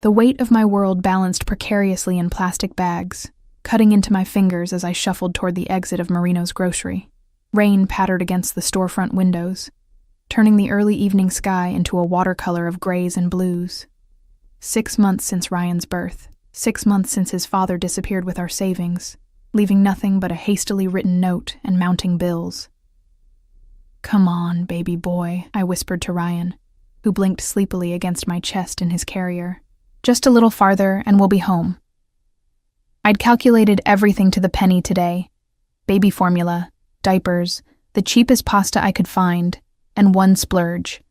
The weight of my world balanced precariously in plastic bags, cutting into my fingers as I shuffled toward the exit of Marino's grocery. Rain pattered against the storefront windows, turning the early evening sky into a watercolor of grays and blues. 6 months since Ryan's birth. 6 months since his father disappeared with our savings, leaving nothing but a hastily written note and mounting bills. "Come on, baby boy," I whispered to Ryan, who blinked sleepily against my chest in his carrier. "Just a little farther and we'll be home." I'd calculated everything to the penny today. Baby formula, diapers, the cheapest pasta I could find, and one splurge.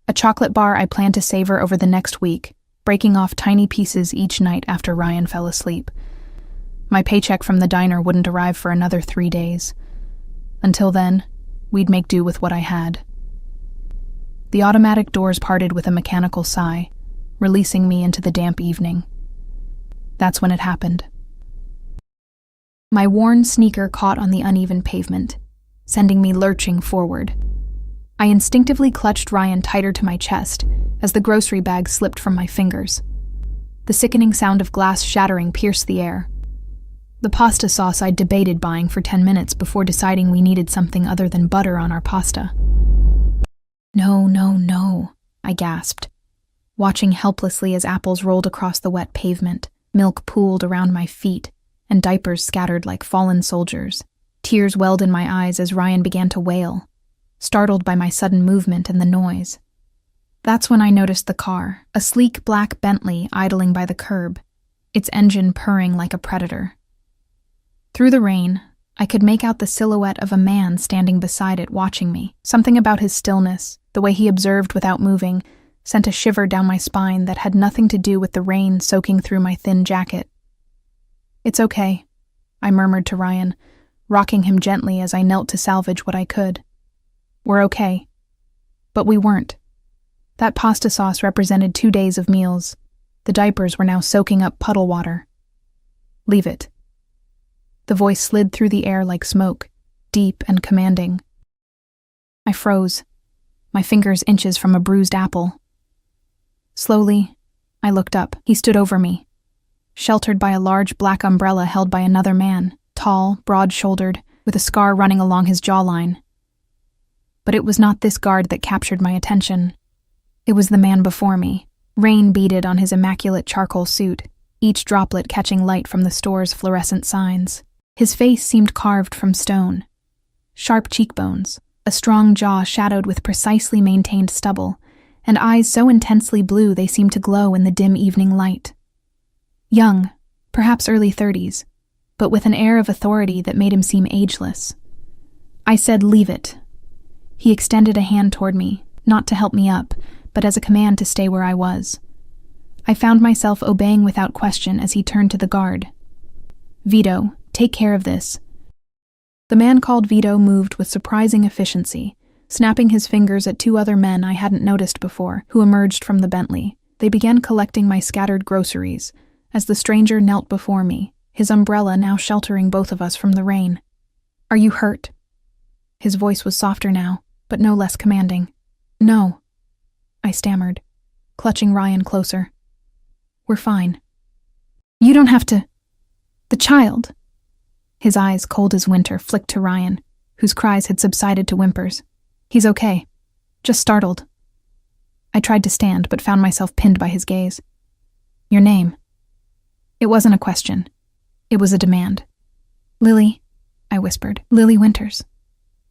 A chocolate bar I planned to savor over the next week, breaking off tiny pieces each night after Ryan fell asleep. My paycheck from the diner wouldn't arrive for another 3 days. Until then, we'd make do with what I had. The automatic doors parted with a mechanical sigh, releasing me into the damp evening. That's when it happened. My worn sneaker caught on the uneven pavement, sending me lurching forward. I instinctively clutched Ryan tighter to my chest as the grocery bag slipped from my fingers. The sickening sound of glass shattering pierced the air. The pasta sauce I'd debated buying for 10 minutes before deciding we needed something other than butter on our pasta. "No, no, no," I gasped, watching helplessly as apples rolled across the wet pavement, milk pooled around my feet, and diapers scattered like fallen soldiers. Tears welled in my eyes as Ryan began to wail, startled by my sudden movement and the noise. That's when I noticed the car, a sleek black Bentley idling by the curb, its engine purring like a predator. Through the rain, I could make out the silhouette of a man standing beside it watching me. Something about his stillness, the way he observed without moving, sent a shiver down my spine that had nothing to do with the rain soaking through my thin jacket. "It's okay," I murmured to Ryan, rocking him gently as I knelt to salvage what I could. "We're okay." But we weren't. That pasta sauce represented 2 days of meals. The diapers were now soaking up puddle water. "Leave it." The voice slid through the air like smoke, deep and commanding. I froze, my fingers inches from a bruised apple. Slowly, I looked up. He stood over me, sheltered by a large black umbrella held by another man, tall, broad-shouldered, with a scar running along his jawline. But it was not this guard that captured my attention. It was the man before me, rain beaded on his immaculate charcoal suit, each droplet catching light from the store's fluorescent signs. His face seemed carved from stone. Sharp cheekbones, a strong jaw shadowed with precisely maintained stubble, and eyes so intensely blue they seemed to glow in the dim evening light. Young, perhaps early 30s, but with an air of authority that made him seem ageless. I said, "Leave it." He extended a hand toward me, not to help me up, but as a command to stay where I was. I found myself obeying without question as he turned to the guard. "Vito, take care of this." The man called Vito moved with surprising efficiency, snapping his fingers at 2 other men I hadn't noticed before, who emerged from the Bentley. They began collecting my scattered groceries, as the stranger knelt before me, his umbrella now sheltering both of us from the rain. "Are you hurt?" His voice was softer now, but no less commanding. "No," I stammered, clutching Ryan closer. "We're fine." "You don't have to. The child." His eyes, cold as winter, flicked to Ryan, whose cries had subsided to whimpers. "He's okay. Just startled." I tried to stand, but found myself pinned by his gaze. "Your name?" It wasn't a question. It was a demand. "Lily," I whispered. "Lily Winters."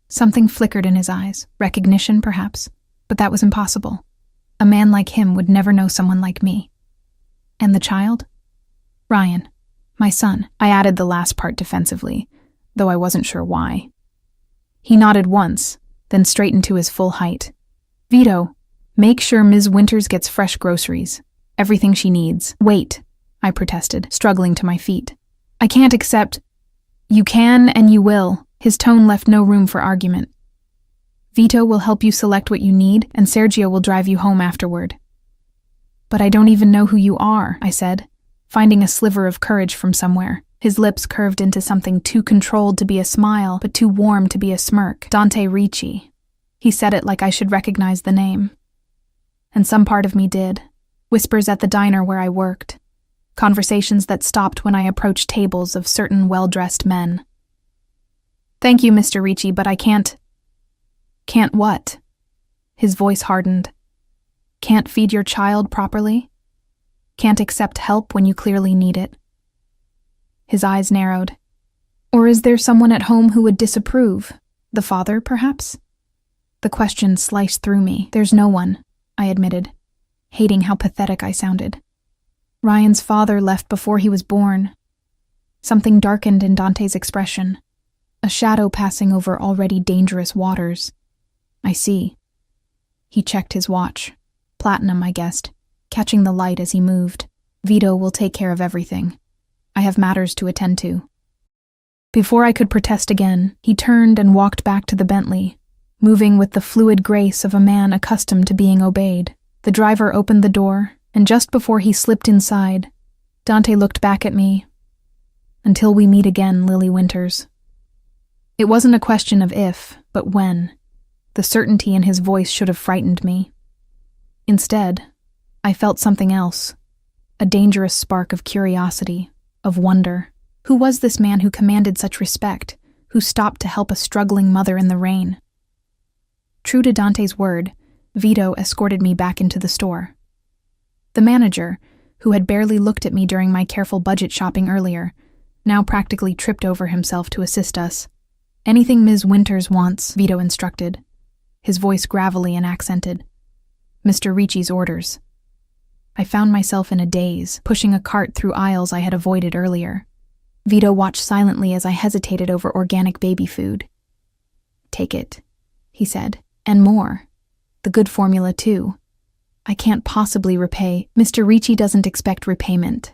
Something flickered in his eyes, recognition perhaps, but that was impossible. A man like him would never know someone like me. "And the child?" "Ryan. My son." I added the last part defensively, though I wasn't sure why. He nodded once, then straightened to his full height. "Vito, make sure Ms. Winters gets fresh groceries. Everything she needs." "Wait," I protested, struggling to my feet. "I can't accept." "You can and you will." His tone left no room for argument. "Vito will help you select what you need, and Sergio will drive you home afterward." "But I don't even know who you are," I said, finding a sliver of courage from somewhere. His lips curved into something too controlled to be a smile, but too warm to be a smirk. "Dante Ricci." He said it like I should recognize the name. And some part of me did. whispers at the diner where I worked, conversations that stopped when I approached tables of certain well-dressed men. "Thank you, Mr. Ricci, but I can't." "Can't what?" His voice hardened. "Can't feed your child properly? Can't accept help when you clearly need it?" His eyes narrowed. "Or is there someone at home who would disapprove? The father, perhaps?" The question sliced through me. "There's no one," I admitted, hating how pathetic I sounded. Ryan's father left before he was born. Something darkened in Dante's expression, a shadow passing over already dangerous waters. "I see." He checked his watch. Platinum, I guessed, catching the light as he moved. "Vito will take care of everything. I have matters to attend to." Before I could protest again, he turned and walked back to the Bentley, moving with the fluid grace of a man accustomed to being obeyed. The driver opened the door, and just before he slipped inside, Dante looked back at me. "Until we meet again, Lily Winters." It wasn't a question of if, but when. The certainty in his voice should have frightened me. Instead, I felt something else, a dangerous spark of curiosity, of wonder. Who was this man who commanded such respect, who stopped to help a struggling mother in the rain? True to Dante's word, Vito escorted me back into the store. The manager, who had barely looked at me during my careful budget shopping earlier, now practically tripped over himself to assist us. "Anything Ms. Winters wants," Vito instructed, his voice gravelly and accented. "Mr. Ricci's orders." I found myself in a daze, pushing a cart through aisles I had avoided earlier. Vito watched silently as I hesitated over organic baby food. "Take it," he said, "and more. The good formula, too. I can't possibly repay. Mr. Ricci doesn't expect repayment."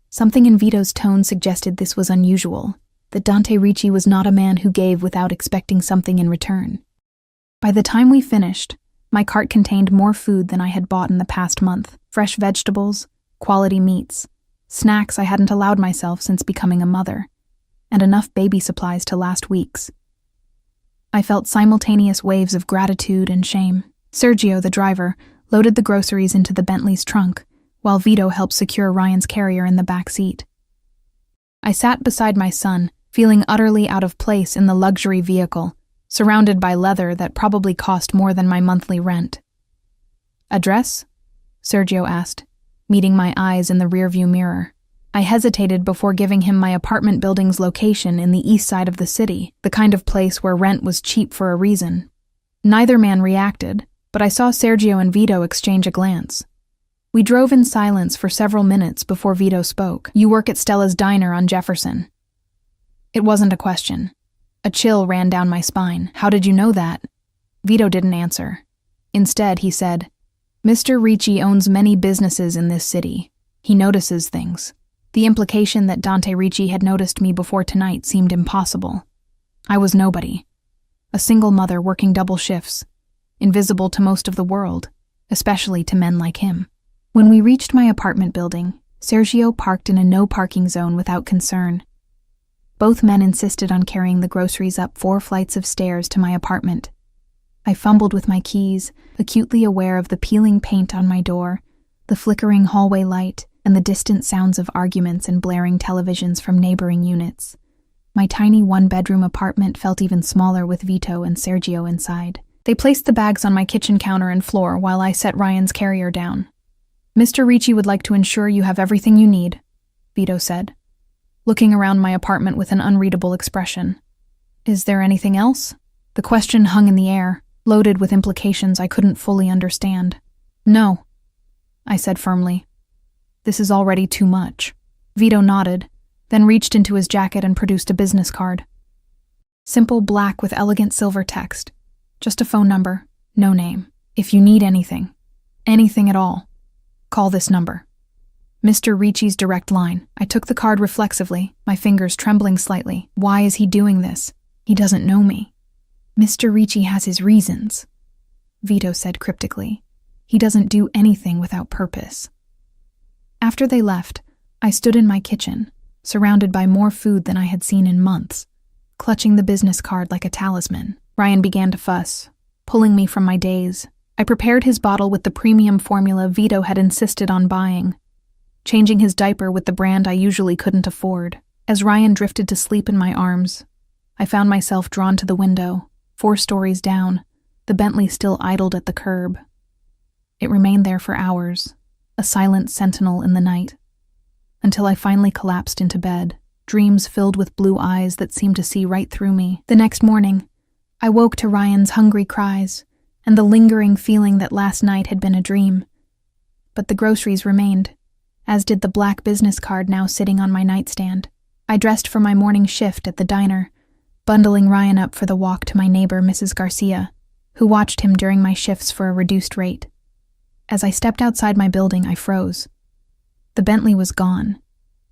Something in Vito's tone suggested this was unusual, that Dante Ricci was not a man who gave without expecting something in return. By the time we finished, my cart contained more food than I had bought in the past month. Fresh vegetables, quality meats, snacks I hadn't allowed myself since becoming a mother, and enough baby supplies to last weeks. I felt simultaneous waves of gratitude and shame. Sergio, the driver, loaded the groceries into the Bentley's trunk, while Vito helped secure Ryan's carrier in the back seat. I sat beside my son, feeling utterly out of place in the luxury vehicle, surrounded by leather that probably cost more than my monthly rent. "Address?" Sergio asked, meeting my eyes in the rearview mirror. I hesitated before giving him my apartment building's location in the east side of the city, the kind of place where rent was cheap for a reason. Neither man reacted, but I saw Sergio and Vito exchange a glance. We drove in silence for several minutes before Vito spoke. "You work at Stella's Diner on Jefferson." It wasn't a question. A chill ran down my spine. "How did you know that?" Vito didn't answer. Instead, he said, "Mr. Ricci owns many businesses in this city. He notices things." The implication that Dante Ricci had noticed me before tonight seemed impossible. I was nobody. A single mother working double shifts, invisible to most of the world, especially to men like him. When we reached my apartment building, Sergio parked in a no-parking zone without concern. Both men insisted on carrying the groceries up 4 flights of stairs to my apartment. I fumbled with my keys, acutely aware of the peeling paint on my door, the flickering hallway light, and the distant sounds of arguments and blaring televisions from neighboring units. My tiny one-bedroom apartment felt even smaller with Vito and Sergio inside. They placed the bags on my kitchen counter and floor while I set Ryan's carrier down. "Mr. Ricci would like to ensure you have everything you need," Vito said, looking around my apartment with an unreadable expression. "Is there anything else?" The question hung in the air, loaded with implications I couldn't fully understand. "No," I said firmly. "This is already too much." Vito nodded, then reached into his jacket and produced a business card. Simple black with elegant silver text. Just a phone number, no name. "If you need anything at all, call this number." Mr. Ricci's direct line. I took the card reflexively, my fingers trembling slightly. Why is he doing this? He doesn't know me. "Mr. Ricci has his reasons," Vito said cryptically. "He doesn't do anything without purpose." After they left, I stood in my kitchen, surrounded by more food than I had seen in months, clutching the business card like a talisman. Ryan began to fuss, pulling me from my daze. I prepared his bottle with the premium formula Vito had insisted on buying, changing his diaper with the brand I usually couldn't afford. As Ryan drifted to sleep in my arms, I found myself drawn to the window, 4 stories down, the Bentley still idled at the curb. It remained there for hours, a silent sentinel in the night, until I finally collapsed into bed, dreams filled with blue eyes that seemed to see right through me. The next morning, I woke to Ryan's hungry cries and the lingering feeling that last night had been a dream. But the groceries remained, as did the black business card now sitting on my nightstand. I dressed for my morning shift at the diner, bundling Ryan up for the walk to my neighbor, Mrs. Garcia, who watched him during my shifts for a reduced rate. As I stepped outside my building, I froze. The Bentley was gone,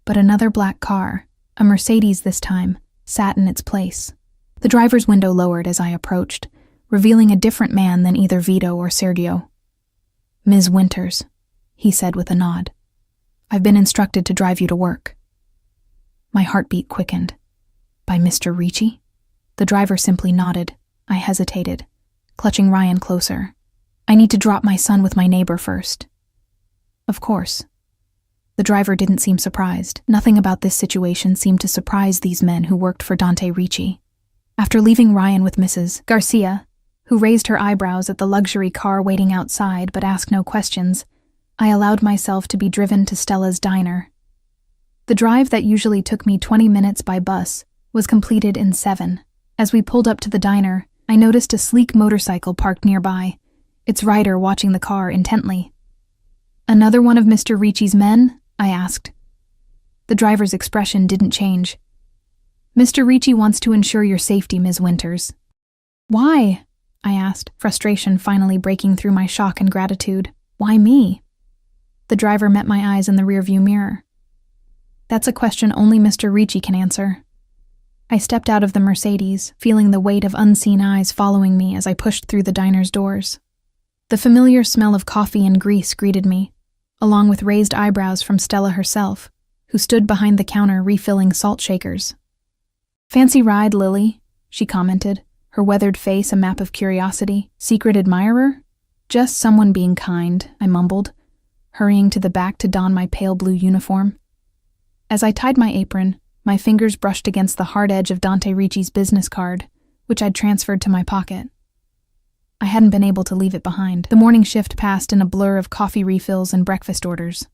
but another black car, a Mercedes this time, sat in its place. The driver's window lowered as I approached, revealing a different man than either Vito or Sergio. "Ms. Winters," he said with a nod. "I've been instructed to drive you to work." My heartbeat quickened. "By Mr. Ricci?" The driver simply nodded. I hesitated, clutching Ryan closer. "I need to drop my son with my neighbor first." "Of course." The driver didn't seem surprised. Nothing about this situation seemed to surprise these men who worked for Dante Ricci. After leaving Ryan with Mrs. Garcia, who raised her eyebrows at the luxury car waiting outside but asked no questions, I allowed myself to be driven to Stella's diner. The drive that usually took me 20 minutes by bus was completed in 7. As we pulled up to the diner, I noticed a sleek motorcycle parked nearby, its rider watching the car intently. "Another one of Mr. Ricci's men?" I asked. The driver's expression didn't change. "Mr. Ricci wants to ensure your safety, Ms. Winters." "Why?" I asked, frustration finally breaking through my shock and gratitude. "Why me?" The driver met my eyes in the rearview mirror. "That's a question only Mr. Ricci can answer." I stepped out of the Mercedes, feeling the weight of unseen eyes following me as I pushed through the diner's doors. The familiar smell of coffee and grease greeted me, along with raised eyebrows from Stella herself, who stood behind the counter refilling salt shakers. "Fancy ride, Lily," she commented, her weathered face a map of curiosity. "Secret admirer?" "Just someone being kind," I mumbled, hurrying to the back to don my pale blue uniform. As I tied my apron, my fingers brushed against the hard edge of Dante Ricci's business card, which I'd transferred to my pocket. I hadn't been able to leave it behind. The morning shift passed in a blur of coffee refills and breakfast orders.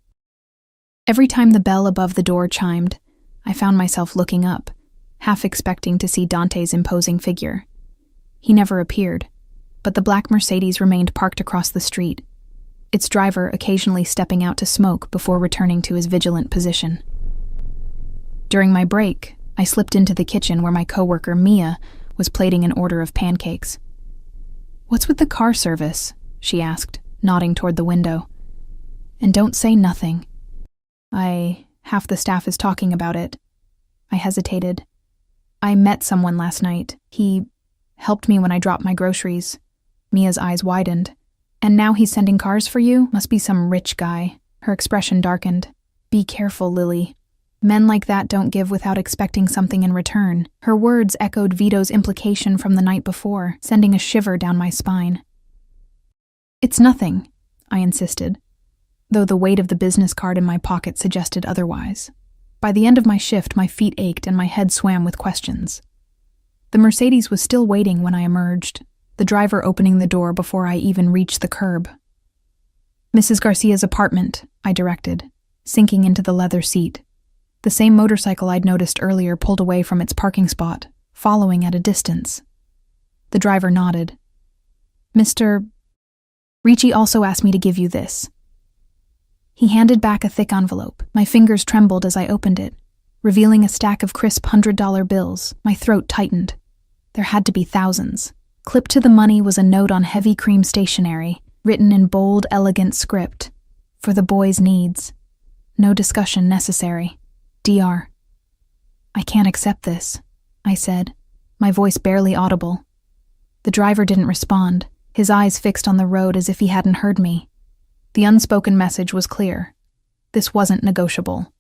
Every time the bell above the door chimed, I found myself looking up, half expecting to see Dante's imposing figure. He never appeared, but the black Mercedes remained parked across the street, its driver occasionally stepping out to smoke before returning to his vigilant position. During my break, I slipped into the kitchen where my coworker, Mia, was plating an order of pancakes. "What's with the car service?" she asked, nodding toward the window. "And don't say nothing." Half the staff is talking about it." I hesitated. "I met someone last night. He helped me when I dropped my groceries." Mia's eyes widened. "And now he's sending cars for you? Must be some rich guy." Her expression darkened. "Be careful, Lily. Men like that don't give without expecting something in return." Her words echoed Vito's implication from the night before, sending a shiver down my spine. "It's nothing," I insisted, though the weight of the business card in my pocket suggested otherwise. By the end of my shift, my feet ached and my head swam with questions. The Mercedes was still waiting when I emerged, the driver opening the door before I even reached the curb. "Mrs. Garcia's apartment," I directed, sinking into the leather seat. The same motorcycle I'd noticed earlier pulled away from its parking spot, following at a distance. The driver nodded. "Mr. Ricci also asked me to give you this." He handed back a thick envelope. My fingers trembled as I opened it, revealing a stack of crisp $100 bills. My throat tightened. There had to be thousands. Clipped to the money was a note on heavy cream stationery, written in bold, elegant script. "For the boy's needs. No discussion necessary. Dr." "I can't accept this," I said, my voice barely audible. The driver didn't respond, his eyes fixed on the road as if he hadn't heard me. The unspoken message was clear. This wasn't negotiable.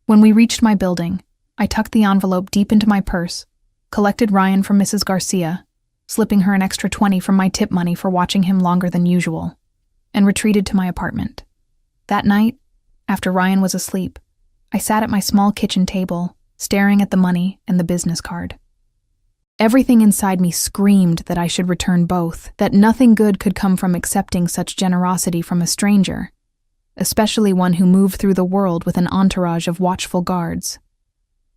When we reached my building, I tucked the envelope deep into my purse, collected Ryan from Mrs. Garcia, slipping her an extra 20 from my tip money for watching him longer than usual, and retreated to my apartment. That night, after Ryan was asleep, I sat at my small kitchen table, staring at the money and the business card. Everything inside me screamed that I should return both, that nothing good could come from accepting such generosity from a stranger, especially one who moved through the world with an entourage of watchful guards.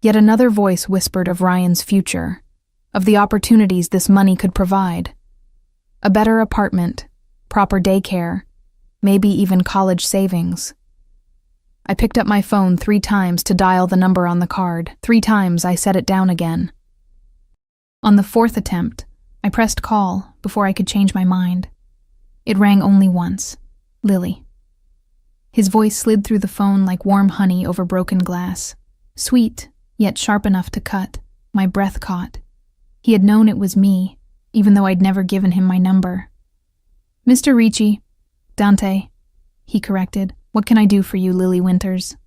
Yet another voice whispered of Ryan's future, of the opportunities this money could provide. A better apartment, proper daycare, maybe even college savings. I picked up my phone 3 times to dial the number on the card. 3 times I set it down again. On the 4th attempt, I pressed call before I could change my mind. It rang only once. Lily. His voice slid through the phone like warm honey over broken glass. Sweet, yet sharp enough to cut. My breath caught. He had known it was me, even though I'd never given him my number. Mr. Ricci. Dante, he corrected. What can I do for you, Lily Winters?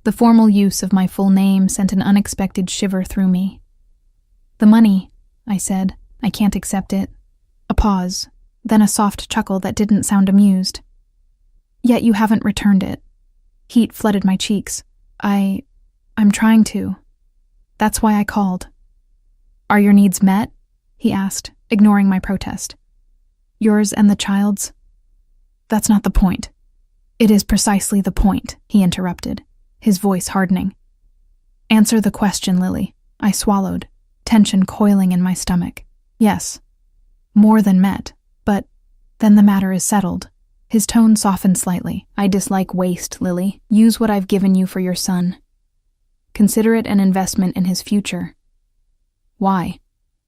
The formal use of my full name sent an unexpected shiver through me. The money, I said. I can't accept it. A pause, then a soft chuckle that didn't sound amused. Yet you haven't returned it. Heat flooded my cheeks. I'm trying to. That's why I called. Are your needs met? He asked, ignoring my protest. Yours and the child's? That's not the point. It is precisely the point, he interrupted, his voice hardening. Answer the question, Lily. I swallowed, tension coiling in my stomach. Yes, more than met, but then the matter is settled. His tone softened slightly. I dislike waste, Lily. Use what I've given you for your son. Consider it an investment in his future. Why?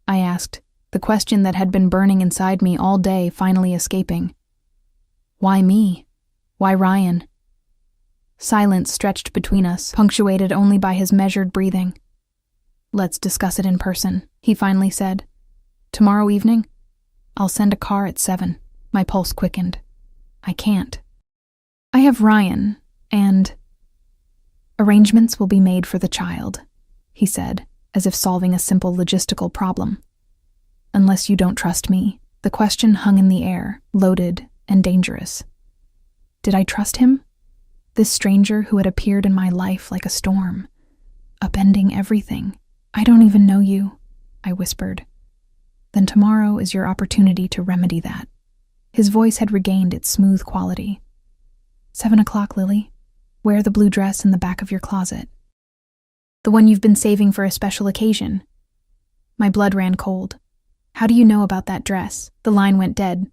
I asked, the question that had been burning inside me all day finally escaping. Why me? Why Ryan? Silence stretched between us, punctuated only by his measured breathing. Let's discuss it in person, he finally said. Tomorrow evening? I'll send a car at 7. My pulse quickened. I can't. I have Ryan, and arrangements will be made for the child, he said, as if solving a simple logistical problem. Unless you don't trust me, the question hung in the air, loaded and dangerous. Did I trust him? This stranger who had appeared in my life like a storm, upending everything. I don't even know you, I whispered. Then tomorrow is your opportunity to remedy that. His voice had regained its smooth quality. 7 o'clock, Lily. Wear the blue dress in the back of your closet. The one you've been saving for a special occasion. My blood ran cold. How do you know about that dress? The line went dead.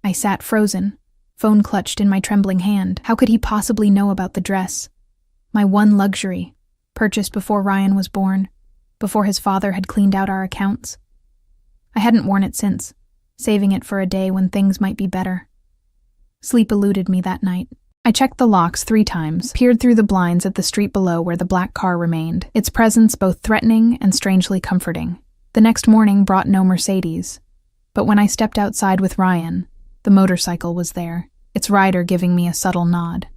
I sat frozen, phone clutched in my trembling hand. How could he possibly know about the dress? My one luxury, purchased before Ryan was born, before his father had cleaned out our accounts. I hadn't worn it since, saving it for a day when things might be better. Sleep eluded me that night. I checked the locks 3 times, peered through the blinds at the street below where the black car remained, its presence both threatening and strangely comforting. The next morning brought no Mercedes, but when I stepped outside with Ryan, the motorcycle was there, its rider giving me a subtle nod.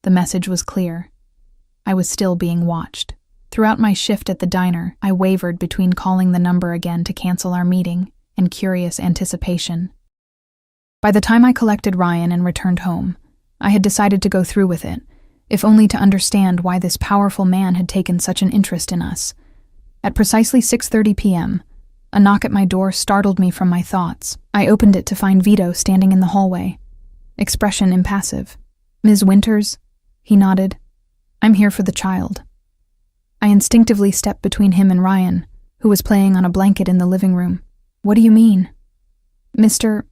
The message was clear. I was still being watched. Throughout my shift at the diner, I wavered between calling the number again to cancel our meeting and curious anticipation. By the time I collected Ryan and returned home, I had decided to go through with it, if only to understand why this powerful man had taken such an interest in us. At precisely 6:30 p.m., a knock at my door startled me from my thoughts. I opened it to find Vito standing in the hallway, expression impassive. Ms. Winters? He nodded. I'm here for the child. I instinctively stepped between him and Ryan, who was playing on a blanket in the living room. What do you mean? Mr.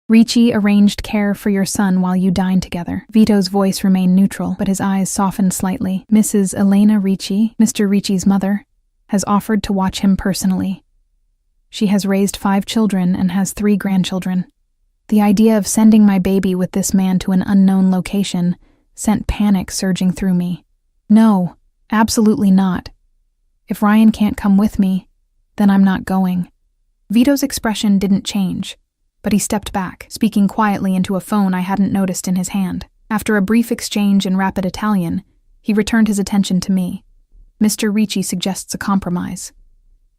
Ricci arranged care for your son while you dined together. Vito's voice remained neutral, but his eyes softened slightly. Mrs. Elena Ricci, Mr. Ricci's mother, has offered to watch him personally. She has raised 5 children and has 3 grandchildren. The idea of sending my baby with this man to an unknown location sent panic surging through me. No, absolutely not. If Ryan can't come with me, then I'm not going. Vito's expression didn't change, but he stepped back, speaking quietly into a phone I hadn't noticed in his hand. After a brief exchange in rapid Italian, he returned his attention to me. Mr. Ricci suggests a compromise.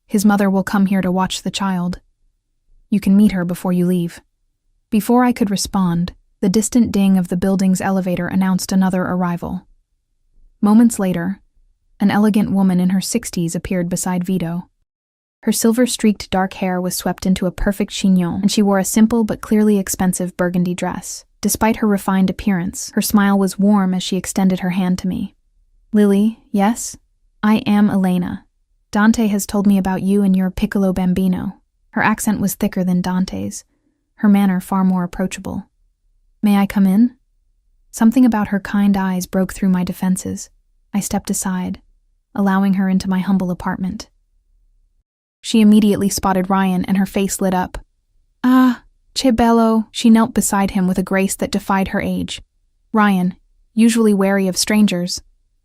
His mother will come here to watch the child. You can meet her before you leave." Before I could respond, the distant ding of the building's elevator announced another arrival. Moments later, an elegant woman in her 60s appeared beside Vito. Her silver-streaked dark hair was swept into a perfect chignon, and she wore a simple but clearly expensive burgundy dress. Despite her refined appearance, her smile was warm as she extended her hand to me. "Lily, yes? I am Elena. Dante has told me about you and your piccolo bambino." Her accent was thicker than Dante's, her manner far more approachable. "May I come in?" Something about her kind eyes broke through my defenses. I stepped aside, allowing her into my humble apartment. She immediately spotted Ryan and her face lit up. "Ah, che bello." She knelt beside him with a grace that defied her age. Ryan, usually wary of strangers,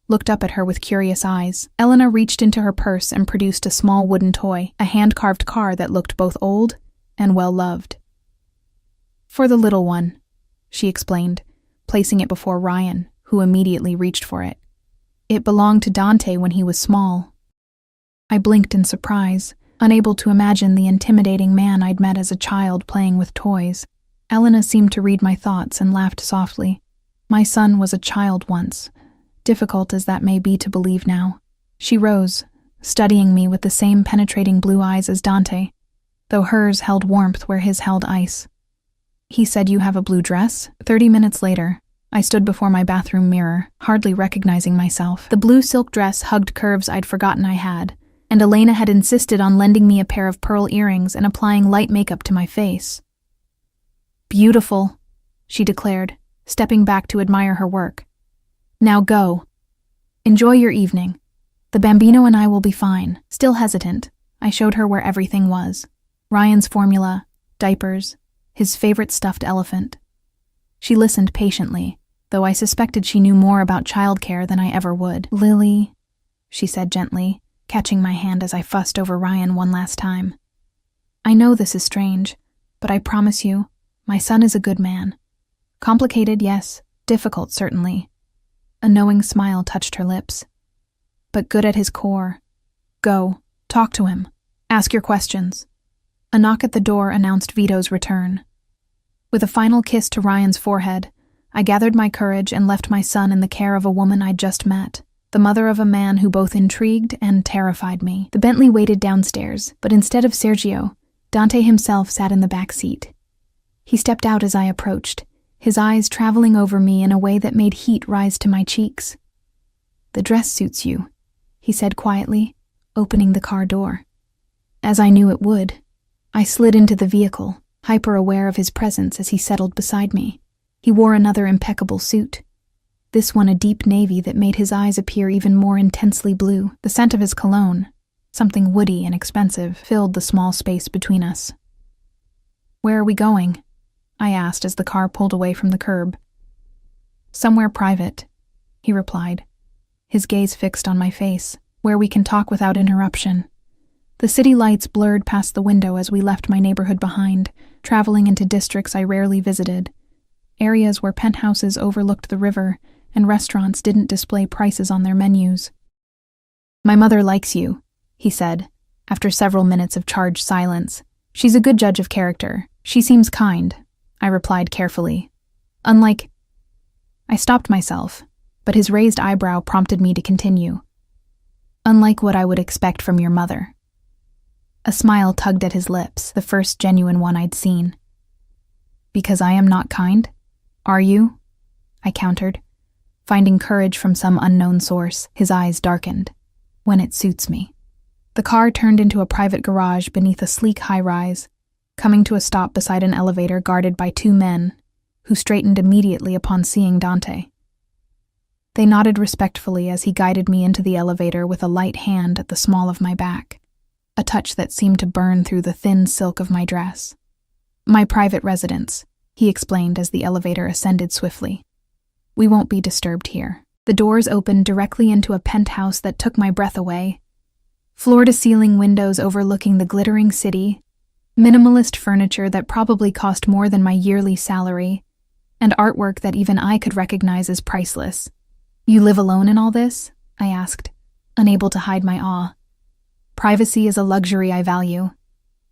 looked up at her with curious eyes. Elena reached into her purse and produced a small wooden toy, a hand-carved car that looked both old and well-loved. "For the little one," she explained, placing it before Ryan, who immediately reached for it. "It belonged to Dante when he was small." I blinked in surprise, unable to imagine the intimidating man I'd met as a child playing with toys. Elena seemed to read my thoughts and laughed softly. "My son was a child once, difficult as that may be to believe now." She rose, studying me with the same penetrating blue eyes as Dante, though hers held warmth where his held ice. "He said you have a blue dress?" 30 minutes later, I stood before my bathroom mirror, hardly recognizing myself. The blue silk dress hugged curves I'd forgotten I had, and Elena had insisted on lending me a pair of pearl earrings and applying light makeup to my face. "Beautiful," she declared, stepping back to admire her work. "Now go. Enjoy your evening. The bambino and I will be fine." Still hesitant, I showed her where everything was. Ryan's formula, diapers, his favorite stuffed elephant. She listened patiently, though I suspected she knew more about childcare than I ever would. "Lily," she said gently, catching my hand as I fussed over Ryan one last time. "I know this is strange, but I promise you, my son is a good man. Complicated, yes. Difficult, certainly." A knowing smile touched her lips. "But good at his core. Go, talk to him. Ask your questions." A knock at the door announced Vito's return. With a final kiss to Ryan's forehead, I gathered my courage and left my son in the care of a woman I'd just met, the mother of a man who both intrigued and terrified me. The Bentley waited downstairs, but instead of Sergio, Dante himself sat in the back seat. He stepped out as I approached, his eyes traveling over me in a way that made heat rise to my cheeks. "The dress suits you," he said quietly, opening the car door. As I knew it would, I slid into the vehicle, hyper-aware of his presence as he settled beside me. He wore another impeccable suit, this one a deep navy that made his eyes appear even more intensely blue. The scent of his cologne, something woody and expensive, filled the small space between us. "Where are we going?" I asked as the car pulled away from the curb. "Somewhere private," he replied, his gaze fixed on my face, "where we can talk without interruption." The city lights blurred past the window as we left my neighborhood behind, traveling into districts I rarely visited, areas where penthouses overlooked the river and restaurants didn't display prices on their menus. "My mother likes you," he said, after several minutes of charged silence. "She's a good judge of character. She seems kind," I replied carefully. "Unlike—" I stopped myself, but his raised eyebrow prompted me to continue. "Unlike what I would expect from your mother." A smile tugged at his lips, the first genuine one I'd seen. "Because I am not kind? Are you?" I countered, finding courage from some unknown source. His eyes darkened. "When it suits me." The car turned into a private garage beneath a sleek high-rise, coming to a stop beside an elevator guarded by 2 men, who straightened immediately upon seeing Dante. They nodded respectfully as he guided me into the elevator with a light hand at the small of my back, a touch that seemed to burn through the thin silk of my dress. "My private residence," he explained as the elevator ascended swiftly. "We won't be disturbed here." The doors opened directly into a penthouse that took my breath away. Floor-to-ceiling windows overlooking the glittering city, minimalist furniture that probably cost more than my yearly salary, and artwork that even I could recognize as priceless. "You live alone in all this?" I asked, unable to hide my awe. Privacy is a luxury I value,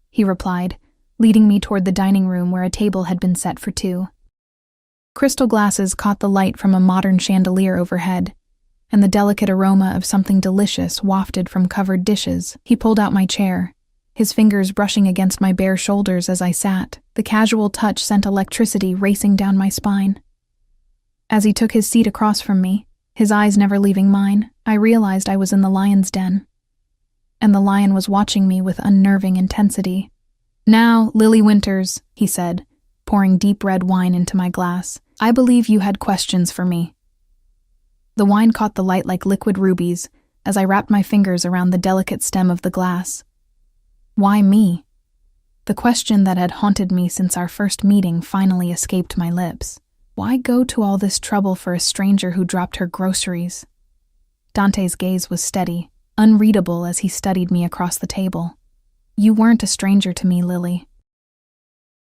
he replied, leading me toward the dining room where a table had been set for two. Crystal glasses caught the light from a modern chandelier overhead, and the delicate aroma of something delicious wafted from covered dishes. He pulled out my chair, his fingers brushing against my bare shoulders as I sat. The casual touch sent electricity racing down my spine. As he took his seat across from me, his eyes never leaving mine, I realized I was in the lion's den. And the lion was watching me with unnerving intensity. "Now, Lily Winters," he said, pouring deep red wine into my glass, "I believe you had questions for me." The wine caught the light like liquid rubies as I wrapped my fingers around the delicate stem of the glass. Why me? The question that had haunted me since our first meeting finally escaped my lips. Why go to all this trouble for a stranger who dropped her groceries? Dante's gaze was steady, unreadable as he studied me across the table. "You weren't a stranger to me, Lily."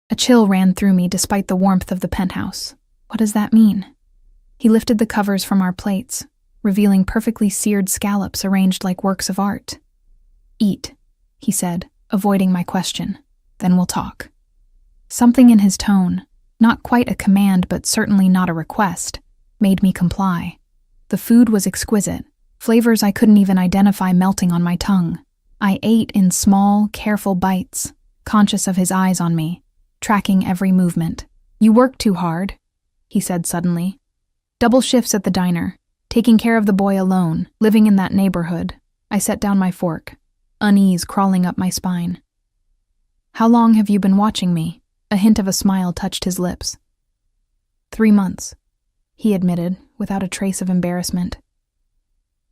A chill ran through me despite the warmth of the penthouse. What does that mean? He lifted the covers from our plates, revealing perfectly seared scallops arranged like works of art. "Eat," he said, avoiding my question. "Then we'll talk." Something in his tone, not quite a command but certainly not a request, made me comply. The food was exquisite, flavors I couldn't even identify melting on my tongue. I ate in small, careful bites, conscious of his eyes on me, tracking every movement. "You work too hard," he said suddenly. "Double shifts at the diner, taking care of the boy alone, living in that neighborhood." I set down my fork, unease crawling up my spine. "How long have you been watching me?" A hint of a smile touched his lips. 3 months, he admitted, without a trace of embarrassment.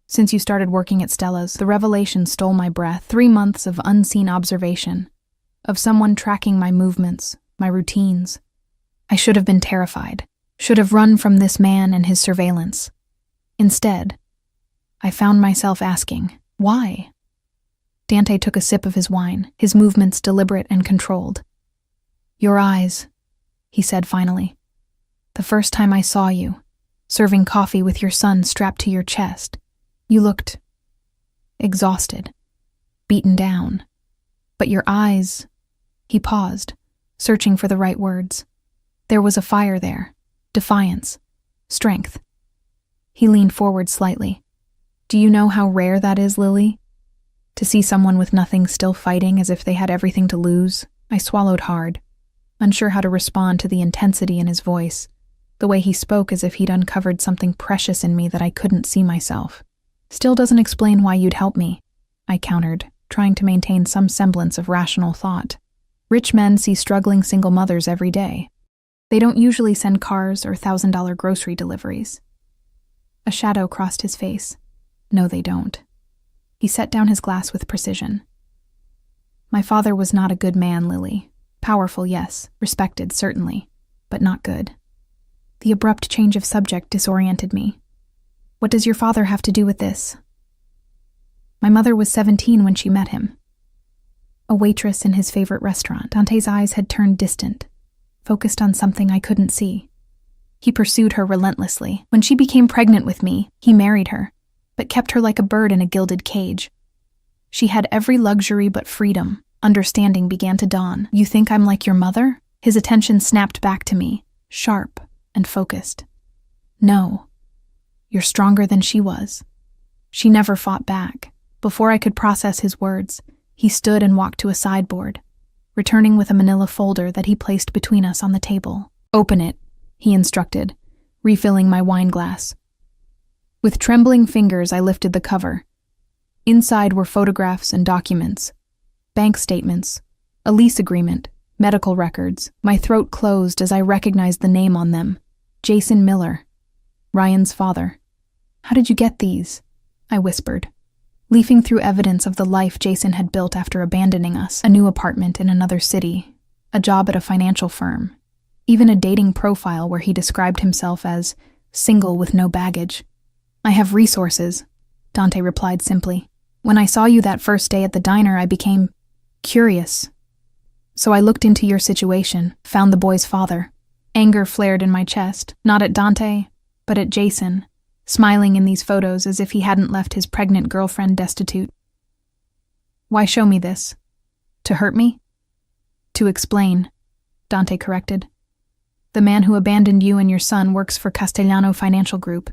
"Since you started working at Stella's, the revelation stole my breath. 3 months of unseen observation, of someone tracking my movements, my routines. I should have been terrified, should have run from this man and his surveillance. Instead, I found myself asking, why?" Dante took a sip of his wine, his movements deliberate and controlled. "Your eyes," he said finally. "The first time I saw you, serving coffee with your son strapped to your chest, you looked exhausted, beaten down. But your eyes—" He paused, searching for the right words. There was a fire there, defiance, strength. He leaned forward slightly. "Do you know how rare that is, Lily? To see someone with nothing still fighting as if they had everything to lose?" I swallowed hard, unsure how to respond to the intensity in his voice, the way he spoke as if he'd uncovered something precious in me that I couldn't see myself. "Still doesn't explain why you'd help me," I countered, trying to maintain some semblance of rational thought. "Rich men see struggling single mothers every day. They don't usually send cars or $1,000 grocery deliveries." A shadow crossed his face. "No, they don't." He set down his glass with precision. "My father was not a good man, Lily. Powerful, yes. Respected, certainly. But not good." The abrupt change of subject disoriented me. "What does your father have to do with this?" "My mother was 17 when she met him. A waitress in his favorite restaurant." Dante's eyes had turned distant, focused on something I couldn't see. "He pursued her relentlessly. When she became pregnant with me, he married her, but kept her like a bird in a gilded cage. She had every luxury but freedom. Understanding began to dawn. You think I'm like your mother?" His attention snapped back to me, sharp and focused. "No. You're stronger than she was." She never fought back. Before I could process his words, he stood and walked to a sideboard, returning with a manila folder that he placed between us on the table. "Open it," he instructed, refilling my wine glass. With trembling fingers, I lifted the cover. Inside were photographs and documents, bank statements, a lease agreement, medical records. My throat closed as I recognized the name on them. Jason Miller, Ryan's father. "How did you get these?" I whispered, leafing through evidence of the life Jason had built after abandoning us. A new apartment in another city, a job at a financial firm, even a dating profile where he described himself as single with no baggage. "I have resources," Dante replied simply. "When I saw you that first day at the diner, I became curious. So I looked into your situation, found the boy's father." Anger flared in my chest, not at Dante, but at Jason, smiling in these photos as if he hadn't left his pregnant girlfriend destitute. Why show me this? To hurt me? To explain, Dante corrected. The man who abandoned you and your son works for Castellano Financial Group,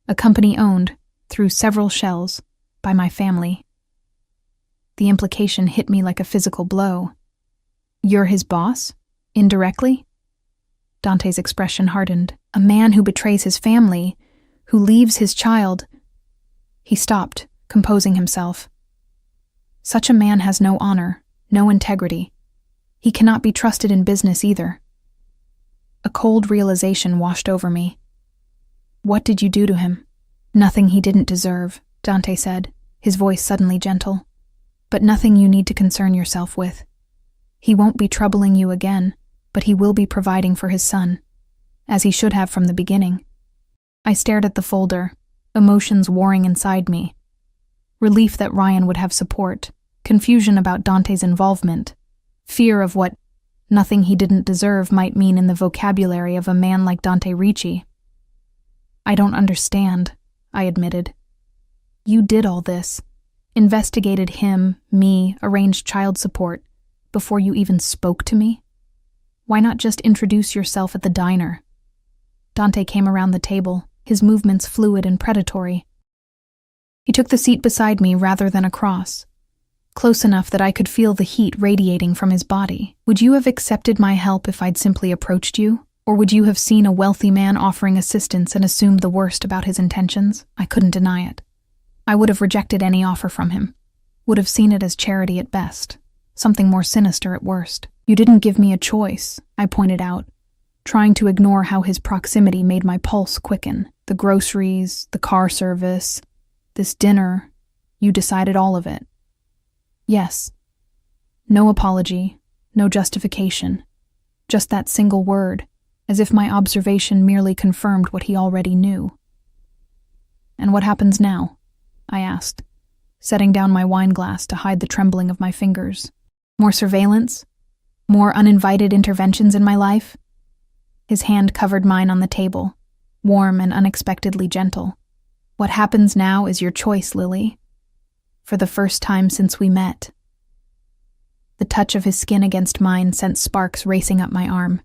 a company owned, through several shells, by my family. The implication hit me like a physical blow. You're his boss? Indirectly? Dante's expression hardened. A man who betrays his family, who leaves his child. He stopped, composing himself. Such a man has no honor, no integrity. He cannot be trusted in business either. A cold realization washed over me. What did you do to him? Nothing he didn't deserve, Dante said, his voice suddenly gentle. But nothing you need to concern yourself with. He won't be troubling you again, but he will be providing for his son, as he should have from the beginning. I stared at the folder, emotions warring inside me. Relief that Ryan would have support, confusion about Dante's involvement, fear of what nothing he didn't deserve might mean in the vocabulary of a man like Dante Ricci. I don't understand, I admitted. You did all this, investigated him, me, arranged child support, before you even spoke to me? Why not just introduce yourself at the diner? Dante came around the table, his movements fluid and predatory. He took the seat beside me rather than across, close enough that I could feel the heat radiating from his body. Would you have accepted my help if I'd simply approached you? Or would you have seen a wealthy man offering assistance and assumed the worst about his intentions? I couldn't deny it. I would have rejected any offer from him, would have seen it as charity at best, something more sinister at worst. You didn't give me a choice, I pointed out, trying to ignore how his proximity made my pulse quicken. The groceries, the car service, this dinner, you decided all of it. Yes. No apology, no justification, just that single word, as if my observation merely confirmed what he already knew. And what happens now? I asked, setting down my wine glass to hide the trembling of my fingers. More surveillance? More uninvited interventions in my life? His hand covered mine on the table, warm and unexpectedly gentle. What happens now is your choice, Lily. For the first time since we met. The touch of his skin against mine sent sparks racing up my arm.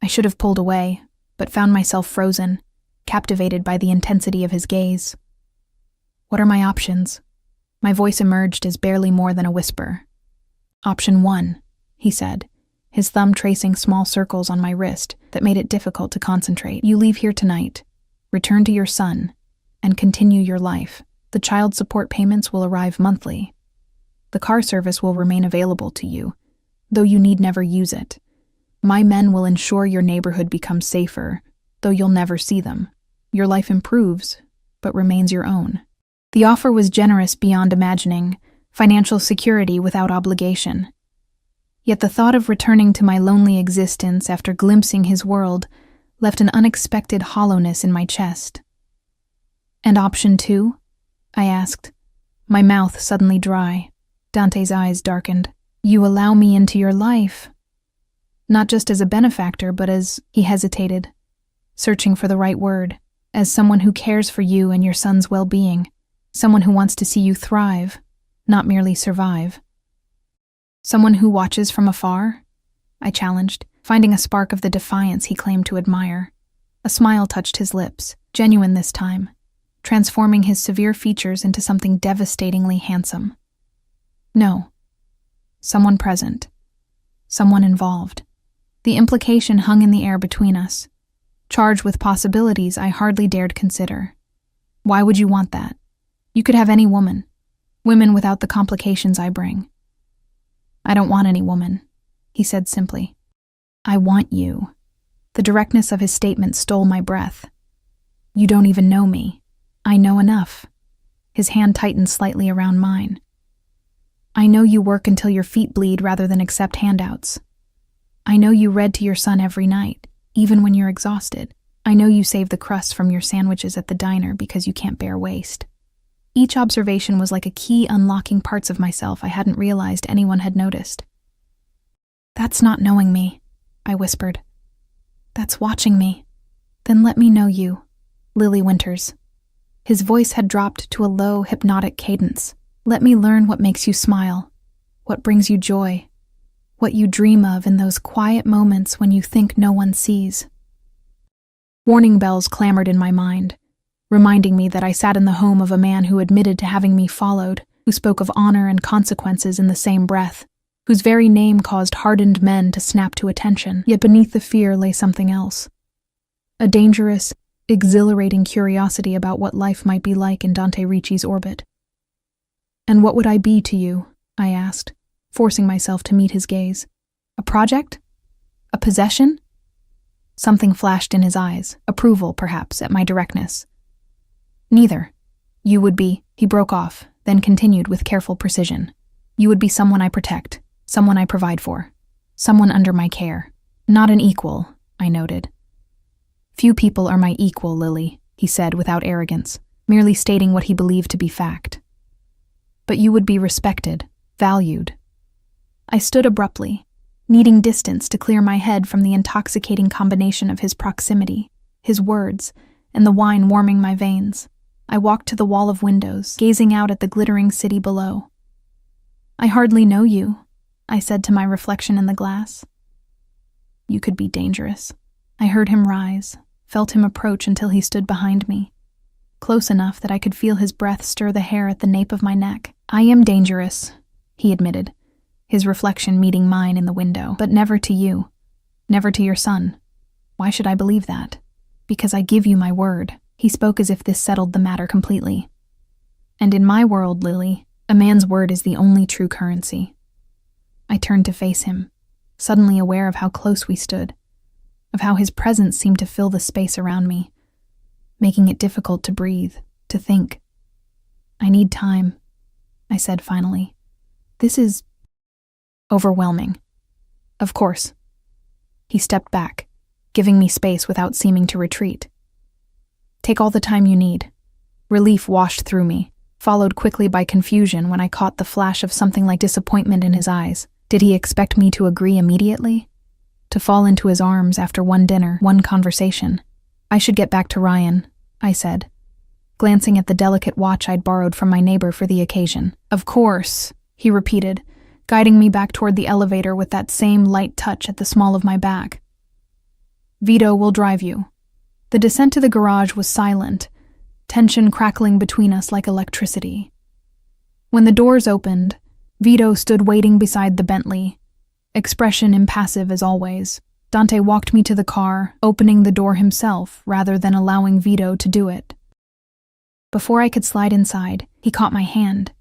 I should have pulled away, but found myself frozen, captivated by the intensity of his gaze. What are my options? My voice emerged as barely more than a whisper. Option 1, he said, his thumb tracing small circles on my wrist that made it difficult to concentrate. You leave here tonight, return to your son, and continue your life. The child support payments will arrive monthly. The car service will remain available to you, though you need never use it. My men will ensure your neighborhood becomes safer, though you'll never see them. Your life improves, but remains your own. The offer was generous beyond imagining, financial security without obligation. Yet the thought of returning to my lonely existence after glimpsing his world left an unexpected hollowness in my chest. And option 2? I asked, my mouth suddenly dry. Dante's eyes darkened. You allow me into your life. Not just as a benefactor, but as, he hesitated, searching for the right word, as someone who cares for you and your son's well-being, someone who wants to see you thrive, not merely survive. Someone who watches from afar? I challenged, finding a spark of the defiance he claimed to admire. A smile touched his lips, genuine this time, transforming his severe features into something devastatingly handsome. No. Someone present. Someone involved. The implication hung in the air between us, charged with possibilities I hardly dared consider. Why would you want that? You could have any woman. Women without the complications I bring. I don't want any woman, he said simply. I want you. The directness of his statement stole my breath. You don't even know me. I know enough. His hand tightened slightly around mine. I know you work until your feet bleed rather than accept handouts. I know you read to your son every night, even when you're exhausted. I know you save the crusts from your sandwiches at the diner because you can't bear waste. Each observation was like a key unlocking parts of myself I hadn't realized anyone had noticed. That's not knowing me, I whispered. That's watching me. Then let me know you, Lily Winters. His voice had dropped to a low, hypnotic cadence, Let me learn what makes you smile, what brings you joy, what you dream of in those quiet moments when you think no one sees. Warning bells clamored in my mind, reminding me that I sat in the home of a man who admitted to having me followed, who spoke of honor and consequences in the same breath, whose very name caused hardened men to snap to attention. Yet beneath the fear lay something else. A dangerous, exhilarating curiosity about what life might be like in Dante Ricci's orbit. "And what would I be to you?" I asked, forcing myself to meet his gaze. "A project? A possession?" Something flashed in his eyes, approval, perhaps, at my directness. "Neither. You would be," he broke off, then continued with careful precision. "You would be someone I protect, someone I provide for, someone under my care. Not an equal," I noted. "Few people are my equal, Lily," he said without arrogance, merely stating what he believed to be fact. "But you would be respected, valued." I stood abruptly, needing distance to clear my head from the intoxicating combination of his proximity, his words, and the wine warming my veins. I walked to the wall of windows, gazing out at the glittering city below. "I hardly know you," I said to my reflection in the glass. "You could be dangerous." I heard him rise, felt him approach until he stood behind me, close enough that I could feel his breath stir the hair at the nape of my neck. "I am dangerous," he admitted, his reflection meeting mine in the window. "But never to you, never to your son. Why should I believe that? Because I give you my word." He spoke as if this settled the matter completely. "And in my world, Lily, a man's word is the only true currency." I turned to face him, suddenly aware of how close we stood, of how his presence seemed to fill the space around me, making it difficult to breathe, to think. "I need time," I said finally. "This is overwhelming." "Of course." He stepped back, giving me space without seeming to retreat. "Take all the time you need." Relief washed through me, followed quickly by confusion when I caught the flash of something like disappointment in his eyes. Did he expect me to agree immediately? To fall into his arms after one dinner, one conversation? "I should get back to Ryan," I said, glancing at the delicate watch I'd borrowed from my neighbor for the occasion. "Of course," he repeated, guiding me back toward the elevator with that same light touch at the small of my back. "Vito will drive you." The descent to the garage was silent, tension crackling between us like electricity. When the doors opened, Vito stood waiting beside the Bentley, expression impassive as always. Dante walked me to the car, opening the door himself rather than allowing Vito to do it. Before I could slide inside, he caught my hand,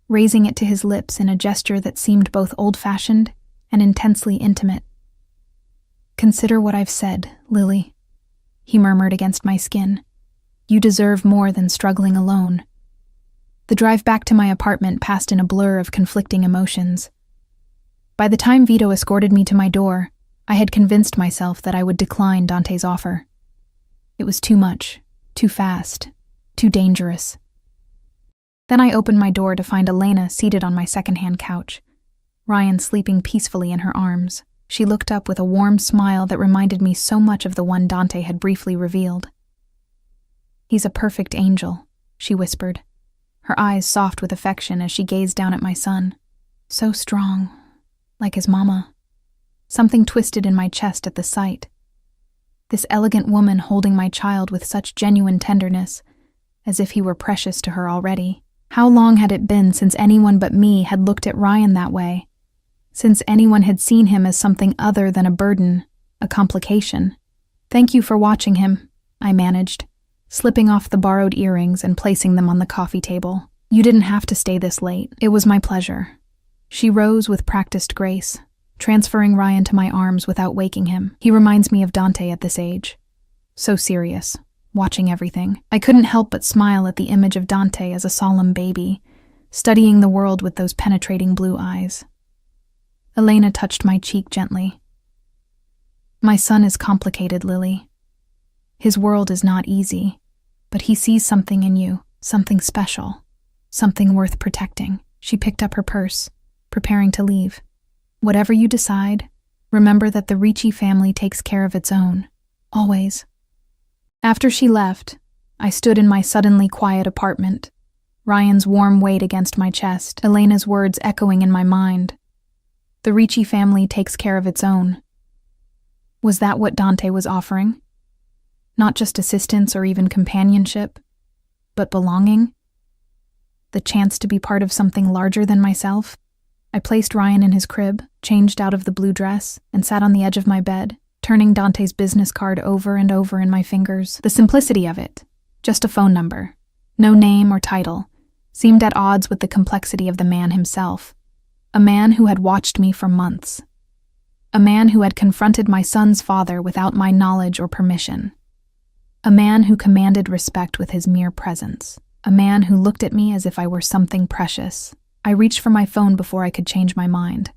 raising it to his lips in a gesture that seemed both old-fashioned and intensely intimate. "Consider what I've said, Lily," he murmured against my skin. "You deserve more than struggling alone." The drive back to my apartment passed in a blur of conflicting emotions. By the time Vito escorted me to my door, I had convinced myself that I would decline Dante's offer. It was too much, too fast, too dangerous. Then I opened my door to find Elena seated on my secondhand couch, Ryan sleeping peacefully in her arms. She looked up with a warm smile that reminded me so much of the one Dante had briefly revealed. "He's a perfect angel," she whispered, her eyes soft with affection as she gazed down at my son. "So strong, like his mama." Something twisted in my chest at the sight. This elegant woman holding my child with such genuine tenderness, as if he were precious to her already. How long had it been since anyone but me had looked at Ryan that way? Since anyone had seen him as something other than a burden, a complication? "Thank you for watching him," I managed, slipping off the borrowed earrings and placing them on the coffee table. "You didn't have to stay this late. It was my pleasure." She rose with practiced grace, transferring Ryan to my arms without waking him. He reminds me of Dante at this age. So serious, watching everything. I couldn't help but smile at the image of Dante as a solemn baby, studying the world with those penetrating blue eyes. Elena touched my cheek gently. "My son is complicated, Lily. His world is not easy, but he sees something in you, something special, something worth protecting." She picked up her purse, preparing to leave. "Whatever you decide, remember that the Ricci family takes care of its own, always." After she left, I stood in my suddenly quiet apartment, Ryan's warm weight against my chest, Elena's words echoing in my mind. The Ricci family takes care of its own. Was that what Dante was offering? Not just assistance or even companionship, but belonging? The chance to be part of something larger than myself? I placed Ryan in his crib, changed out of the blue dress, and sat on the edge of my bed, turning Dante's business card over and over in my fingers. The simplicity of it, just a phone number, no name or title, seemed at odds with the complexity of the man himself. A man who had watched me for months. A man who had confronted my son's father without my knowledge or permission. A man who commanded respect with his mere presence. A man who looked at me as if I were something precious. I reached for my phone before I could change my mind,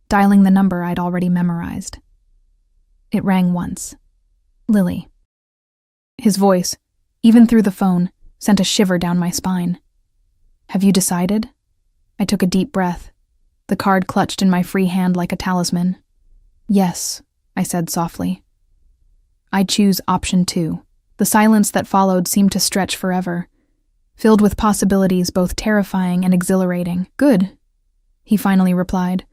dialing the number I'd already memorized. It rang once. Lily. His voice, even through the phone, sent a shiver down my spine. Have you decided? I took a deep breath, the card clutched in my free hand like a talisman. Yes, I said softly. I choose option 2. The silence that followed seemed to stretch forever, filled with possibilities both terrifying and exhilarating. Good, he finally replied,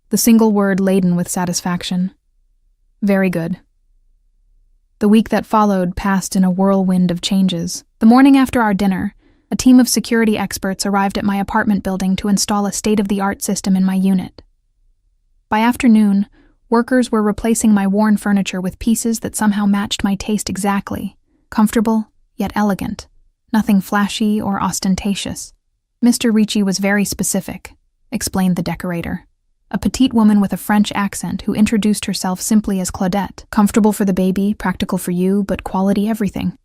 the single word laden with satisfaction. Very good. The week that followed passed in a whirlwind of changes. The morning after our dinner, a team of security experts arrived at my apartment building to install a state-of-the-art system in my unit. By afternoon, workers were replacing my worn furniture with pieces that somehow matched my taste exactly, comfortable yet elegant. Nothing flashy or ostentatious. Mr. Ricci was very specific, explained the decorator. A petite woman with a French accent who introduced herself simply as Claudette. Comfortable for the baby, practical for you, but quality everything.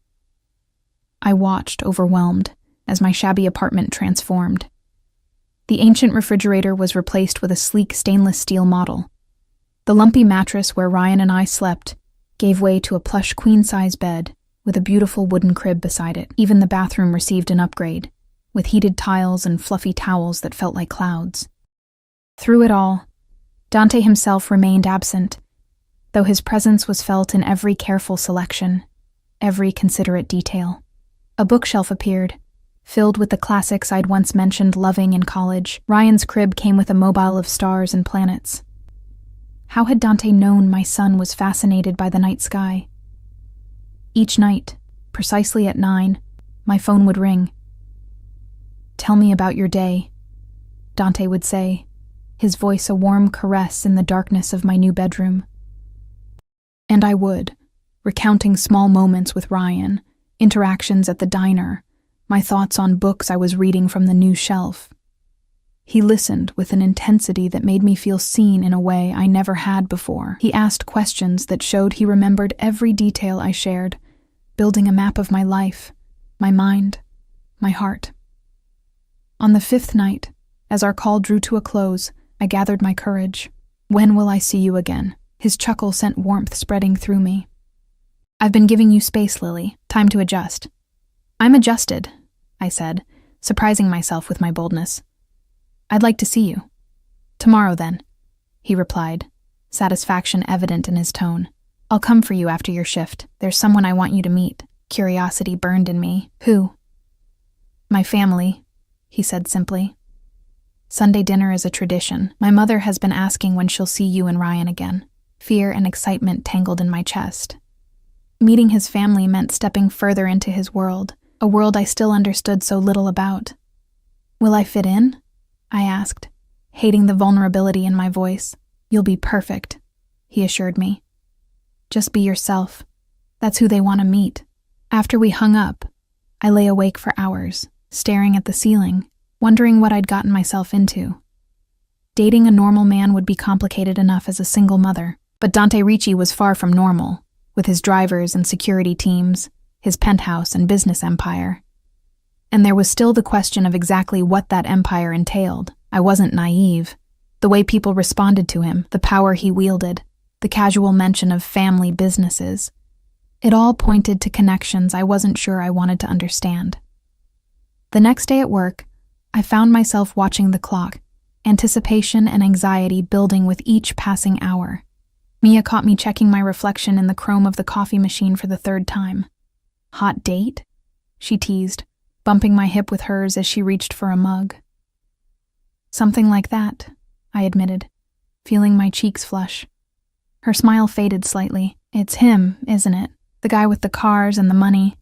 I watched, overwhelmed, as my shabby apartment transformed. The ancient refrigerator was replaced with a sleek stainless steel model. The lumpy mattress where Ryan and I slept gave way to a plush queen-size bed, with a beautiful wooden crib beside it. Even the bathroom received an upgrade, with heated tiles and fluffy towels that felt like clouds. Through it all, Dante himself remained absent, though his presence was felt in every careful selection, every considerate detail. A bookshelf appeared, filled with the classics I'd once mentioned loving in college. Ryan's crib came with a mobile of stars and planets. How had Dante known my son was fascinated by the night sky? Each night, precisely at 9, my phone would ring. Tell me about your day, Dante would say, his voice a warm caress in the darkness of my new bedroom. And I would, recounting small moments with Ryan, interactions at the diner, my thoughts on books I was reading from the new shelf. He listened with an intensity that made me feel seen in a way I never had before. He asked questions that showed he remembered every detail I shared, building a map of my life, my mind, my heart. On the 5th night, as our call drew to a close, I gathered my courage. When will I see you again? His chuckle sent warmth spreading through me. I've been giving you space, Lily. Time to adjust. I'm adjusted, I said, surprising myself with my boldness. I'd like to see you. Tomorrow, then, he replied, satisfaction evident in his tone. I'll come for you after your shift. There's someone I want you to meet. Curiosity burned in me. Who? My family, he said simply. Sunday dinner is a tradition. My mother has been asking when she'll see you and Ryan again. Fear and excitement tangled in my chest. Meeting his family meant stepping further into his world, a world I still understood so little about. Will I fit in? I asked, hating the vulnerability in my voice. You'll be perfect, he assured me. Just be yourself. That's who they want to meet. After we hung up, I lay awake for hours, staring at the ceiling, wondering what I'd gotten myself into. Dating a normal man would be complicated enough as a single mother, but Dante Ricci was far from normal, with his drivers and security teams, his penthouse and business empire. And there was still the question of exactly what that empire entailed. I wasn't naive. The way people responded to him, the power he wielded, the casual mention of family businesses. It all pointed to connections I wasn't sure I wanted to understand. The next day at work, I found myself watching the clock, anticipation and anxiety building with each passing hour. Mia caught me checking my reflection in the chrome of the coffee machine for the 3rd time. Hot date? She teased, bumping my hip with hers as she reached for a mug. "Something like that," I admitted, feeling my cheeks flush. Her smile faded slightly. "It's him, isn't it? The guy with the cars and the money.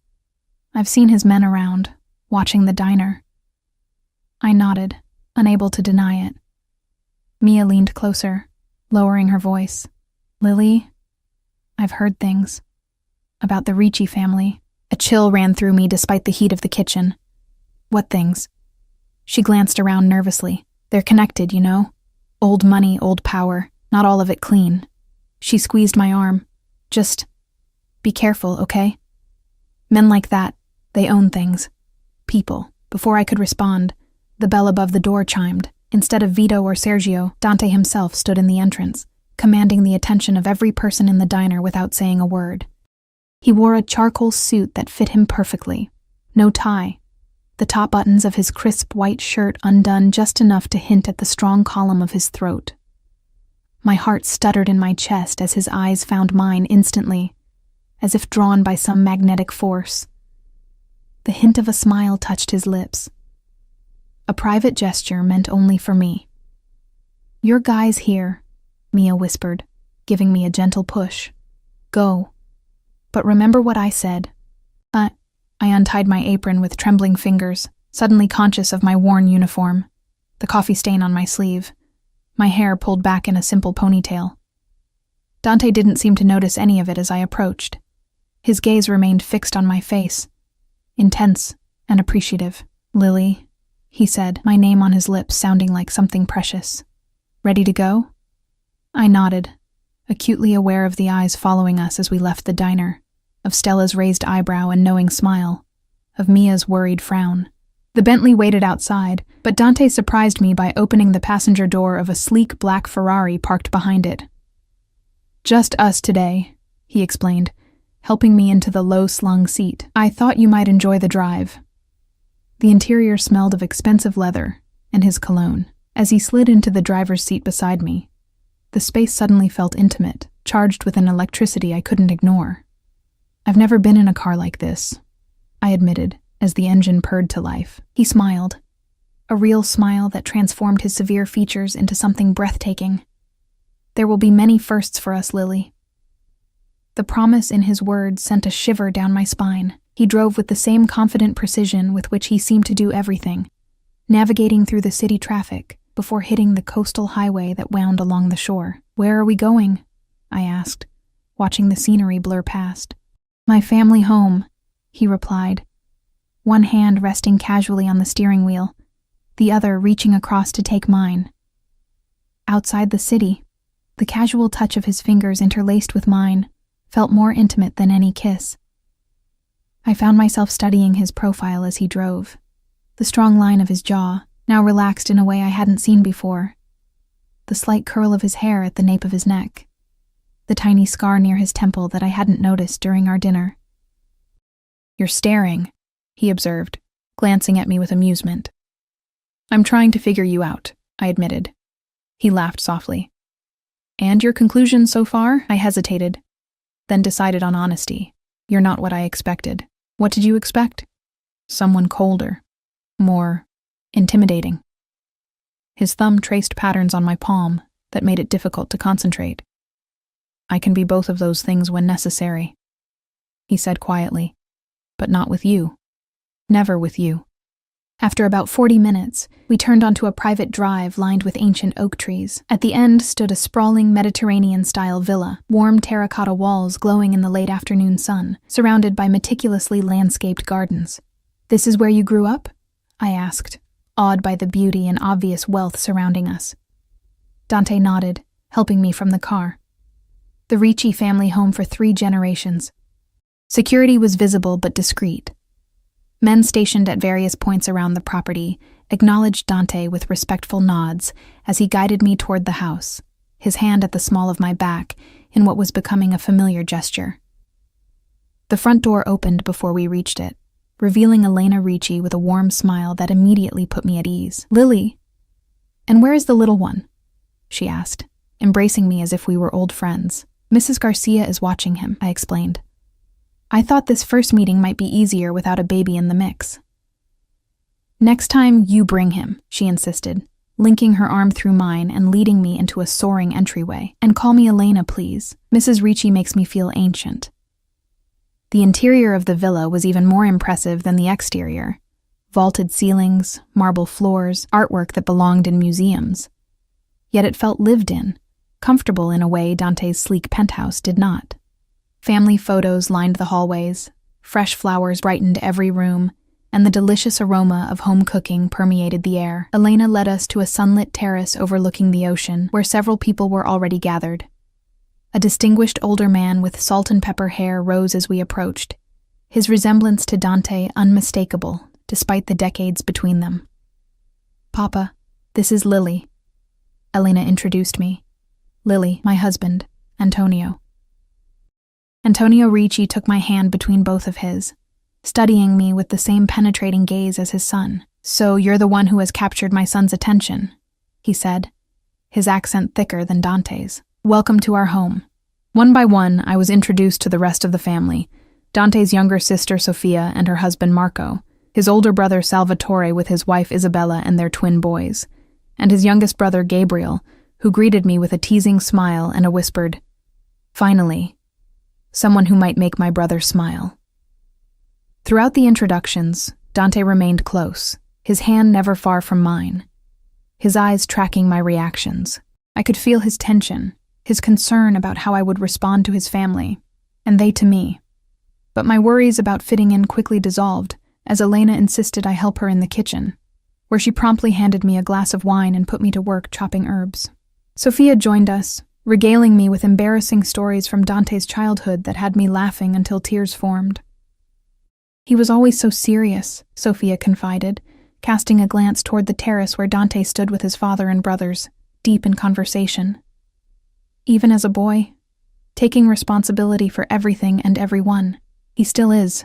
I've seen his men around, watching the diner." I nodded, unable to deny it. Mia leaned closer, lowering her voice. "Lily, I've heard things. About the Ricci family." A chill ran through me despite the heat of the kitchen. "What things?" She glanced around nervously. "They're connected, you know. Old money, old power, not all of it clean." She squeezed my arm. "Just be careful, okay? Men like that, they own things. People." Before I could respond, the bell above the door chimed. Instead of Vito or Sergio, Dante himself stood in the entrance, commanding the attention of every person in the diner without saying a word. He wore a charcoal suit that fit him perfectly. No tie. The top buttons of his crisp white shirt undone just enough to hint at the strong column of his throat. My heart stuttered in my chest as his eyes found mine instantly, as if drawn by some magnetic force. The hint of a smile touched his lips. A private gesture meant only for me. "Your guy's here," Mia whispered, giving me a gentle push. "Go. But remember what I said." I untied my apron with trembling fingers, suddenly conscious of my worn uniform, the coffee stain on my sleeve, my hair pulled back in a simple ponytail. Dante didn't seem to notice any of it as I approached. His gaze remained fixed on my face, intense and appreciative. "Lily," he said, my name on his lips sounding like something precious. "Ready to go?" I nodded, acutely aware of the eyes following us as we left the diner, of Stella's raised eyebrow and knowing smile, of Mia's worried frown. The Bentley waited outside, but Dante surprised me by opening the passenger door of a sleek black Ferrari parked behind it. "Just us today," he explained, helping me into the low-slung seat. "I thought you might enjoy the drive." The interior smelled of expensive leather and his cologne. As he slid into the driver's seat beside me, the space suddenly felt intimate, charged with an electricity I couldn't ignore. "I've never been in a car like this," I admitted, as the engine purred to life. He smiled, a real smile that transformed his severe features into something breathtaking. "There will be many firsts for us, Lily." The promise in his words sent a shiver down my spine. He drove with the same confident precision with which he seemed to do everything, navigating through the city traffic before hitting the coastal highway that wound along the shore. "Where are we going?" I asked, watching the scenery blur past. "My family home," he replied, one hand resting casually on the steering wheel, the other reaching across to take mine. Outside the city, the casual touch of his fingers interlaced with mine felt more intimate than any kiss. I found myself studying his profile as he drove, the strong line of his jaw, now relaxed in a way I hadn't seen before, the slight curl of his hair at the nape of his neck, the tiny scar near his temple that I hadn't noticed during our dinner. "You're staring," he observed, glancing at me with amusement. "I'm trying to figure you out," I admitted. He laughed softly. "And your conclusion so far?" I hesitated, then decided on honesty. "You're not what I expected." "What did you expect?" "Someone colder, more intimidating." His thumb traced patterns on my palm that made it difficult to concentrate. "I can be both of those things when necessary," he said quietly, "but not with you. Never with you." After about 40 minutes, we turned onto a private drive lined with ancient oak trees. At the end stood a sprawling Mediterranean-style villa, warm terracotta walls glowing in the late afternoon sun, surrounded by meticulously landscaped gardens. "This is where you grew up?" I asked, awed by the beauty and obvious wealth surrounding us. Dante nodded, helping me from the car. The Ricci family home for 3 generations. Security was visible but discreet. Men stationed at various points around the property acknowledged Dante with respectful nods as he guided me toward the house, his hand at the small of my back in what was becoming a familiar gesture. The front door opened before we reached it, revealing Elena Ricci with a warm smile that immediately put me at ease. "Lily, and where is the little one?" she asked, embracing me as if we were old friends. "Mrs. Garcia is watching him," I explained. I thought this first meeting might be easier without a baby in the mix. Next time, you bring him, she insisted, linking her arm through mine and leading me into a soaring entryway. And call me Elena, please. Mrs. Ricci makes me feel ancient. The interior of the villa was even more impressive than the exterior. Vaulted ceilings, marble floors, artwork that belonged in museums. Yet it felt lived in, comfortable in a way Dante's sleek penthouse did not. Family photos lined the hallways, fresh flowers brightened every room, and the delicious aroma of home cooking permeated the air. Elena led us to a sunlit terrace overlooking the ocean, where several people were already gathered. A distinguished older man with salt and pepper hair rose as we approached, his resemblance to Dante unmistakable, despite the decades between them. Papa, this is Lily. Elena introduced me. Lily, my husband, Antonio. Antonio Ricci took my hand between both of his, studying me with the same penetrating gaze as his son. So you're the one who has captured my son's attention, he said, his accent thicker than Dante's. Welcome to our home. One by one, I was introduced to the rest of the family, Dante's younger sister Sofia and her husband Marco, his older brother Salvatore with his wife Isabella and their twin boys, and his youngest brother Gabriel, who greeted me with a teasing smile and a whispered, "Finally, someone who might make my brother smile." Throughout the introductions, Dante remained close, his hand never far from mine, his eyes tracking my reactions. I could feel his tension, his concern about how I would respond to his family, and they to me. But my worries about fitting in quickly dissolved as Elena insisted I help her in the kitchen, where she promptly handed me a glass of wine and put me to work chopping herbs. Sofia joined us, regaling me with embarrassing stories from Dante's childhood that had me laughing until tears formed. He was always so serious, Sofia confided, casting a glance toward the terrace where Dante stood with his father and brothers, deep in conversation. Even as a boy, taking responsibility for everything and everyone. He still is,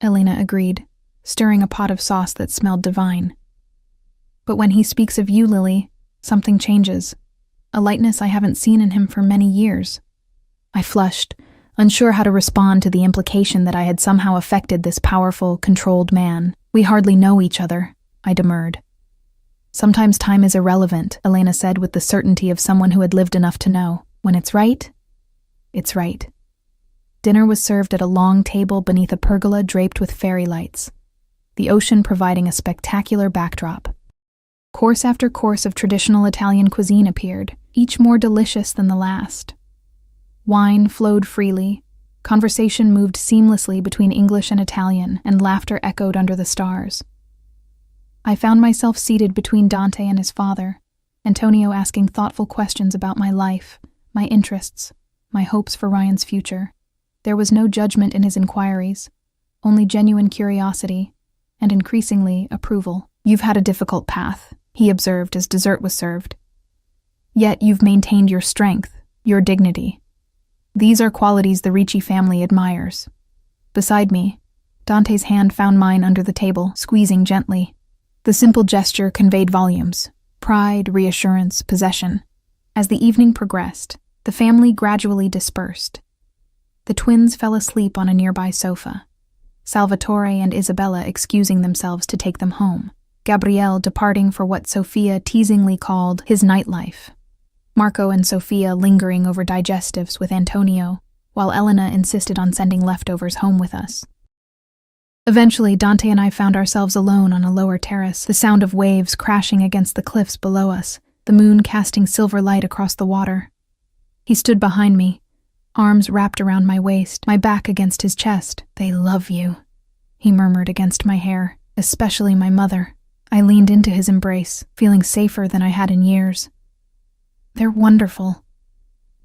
Elena agreed, stirring a pot of sauce that smelled divine. But when he speaks of you, Lily, something changes, a lightness I haven't seen in him for many years. I flushed, unsure how to respond to the implication that I had somehow affected this powerful, controlled man. We hardly know each other, I demurred. Sometimes time is irrelevant, Elena said with the certainty of someone who had lived enough to know. When it's right, it's right. Dinner was served at a long table beneath a pergola draped with fairy lights, the ocean providing a spectacular backdrop. Course after course of traditional Italian cuisine appeared, each more delicious than the last. Wine flowed freely, conversation moved seamlessly between English and Italian, and laughter echoed under the stars. I found myself seated between Dante and his father, Antonio asking thoughtful questions about my life, my interests, my hopes for Ryan's future. There was no judgment in his inquiries, only genuine curiosity, and increasingly approval. You've had a difficult path, he observed as dessert was served. Yet you've maintained your strength, your dignity. These are qualities the Ricci family admires. Beside me, Dante's hand found mine under the table, squeezing gently. The simple gesture conveyed volumes: pride, reassurance, possession. As the evening progressed, the family gradually dispersed. The twins fell asleep on a nearby sofa, Salvatore and Isabella excusing themselves to take them home, Gabriel departing for what Sofia teasingly called his nightlife, Marco and Sofia lingering over digestives with Antonio, while Elena insisted on sending leftovers home with us. Eventually, Dante and I found ourselves alone on a lower terrace, the sound of waves crashing against the cliffs below us, the moon casting silver light across the water. He stood behind me, arms wrapped around my waist, my back against his chest. "They love you," he murmured against my hair, "especially my mother." I leaned into his embrace, feeling safer than I had in years. "They're wonderful."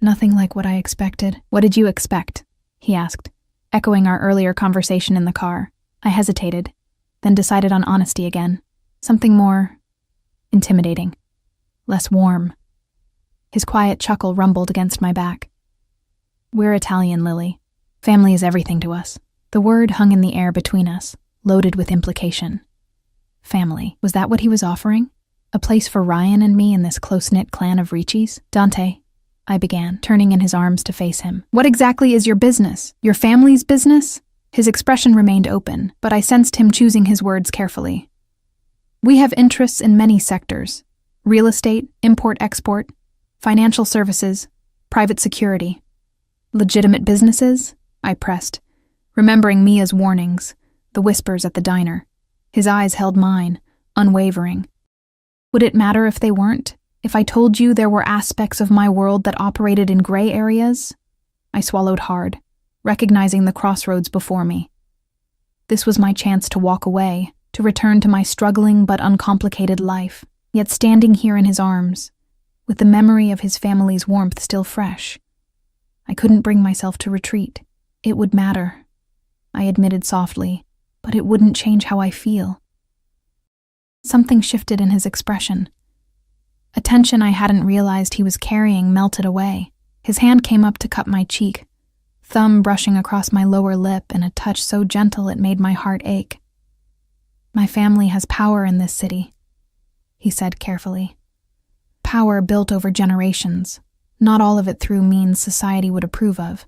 Nothing like what I expected. "What did you expect?" he asked, echoing our earlier conversation in the car. I hesitated, then decided on honesty again. Something more intimidating, less warm. His quiet chuckle rumbled against my back. "We're Italian, Lily. Family is everything to us." The word hung in the air between us, loaded with implication. Family. Was that what he was offering? A place for Ryan and me in this close-knit clan of Ricci's? "Dante," I began, turning in his arms to face him. "What exactly is your business? Your family's business?" His expression remained open, but I sensed him choosing his words carefully. We have interests in many sectors: real estate, import-export, financial services, private security. Legitimate businesses? I pressed, remembering Mia's warnings, the whispers at the diner. His eyes held mine, unwavering. Would it matter if they weren't? If I told you there were aspects of my world that operated in gray areas? I swallowed hard, recognizing the crossroads before me. This was my chance to walk away, to return to my struggling but uncomplicated life, yet standing here in his arms, with the memory of his family's warmth still fresh. I couldn't bring myself to retreat. It would matter, I admitted softly, but it wouldn't change how I feel. Something shifted in his expression. A tension I hadn't realized he was carrying melted away. His hand came up to cup my cheek, thumb brushing across my lower lip in a touch so gentle it made my heart ache. My family has power in this city, he said carefully. Power built over generations, not all of it through means society would approve of.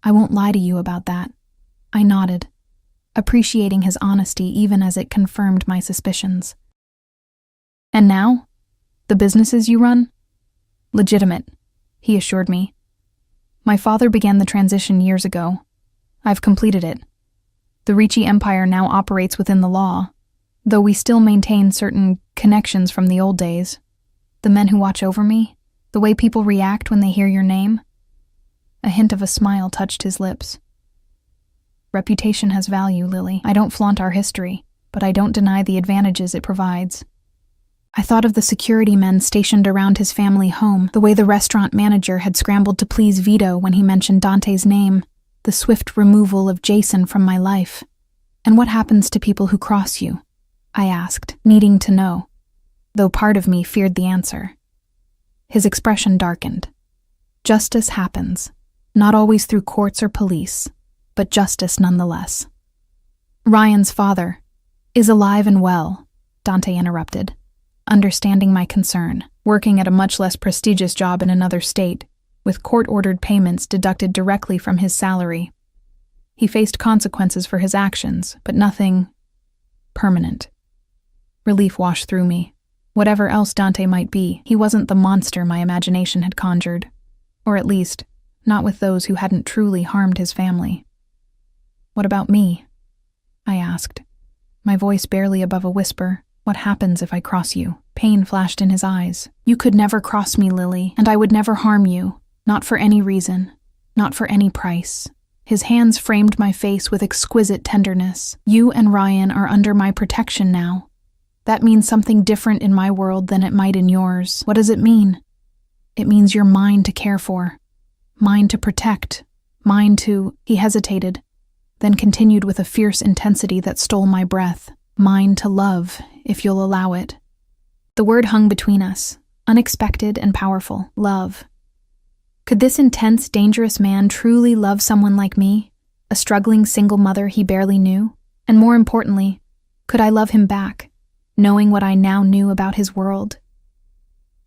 I won't lie to you about that. I nodded, appreciating his honesty even as it confirmed my suspicions. And now? The businesses you run? Legitimate, he assured me. My father began the transition years ago. I've completed it. The Ricci Empire now operates within the law, though we still maintain certain connections from the old days. The men who watch over me, the way people react when they hear your name. A hint of a smile touched his lips. Reputation has value, Lily. I don't flaunt our history, but I don't deny the advantages it provides. I thought of the security men stationed around his family home, the way the restaurant manager had scrambled to please Vito when he mentioned Dante's name, the swift removal of Jason from my life. And what happens to people who cross you? I asked, needing to know, though part of me feared the answer. His expression darkened. Justice happens, not always through courts or police, but justice nonetheless. Ryan's father is alive and well, Dante interrupted, understanding my concern, working at a much less prestigious job in another state, with court-ordered payments deducted directly from his salary. He faced consequences for his actions, but nothing permanent. Relief washed through me. Whatever else Dante might be, he wasn't the monster my imagination had conjured, or at least, not with those who hadn't truly harmed his family. What about me? I asked, my voice barely above a whisper. What happens if I cross you? Pain flashed in his eyes. You could never cross me, Lily, and I would never harm you. Not for any reason. Not for any price. His hands framed my face with exquisite tenderness. You and Ryan are under my protection now. That means something different in my world than it might in yours. What does it mean? It means you're mine to care for. Mine to protect. Mine to... He hesitated, then continued with a fierce intensity that stole my breath. Mine to love, if you'll allow it. The word hung between us, unexpected and powerful. Love. Could this intense, dangerous man truly love someone like me, a struggling single mother he barely knew? And more importantly, could I love him back, knowing what I now knew about his world?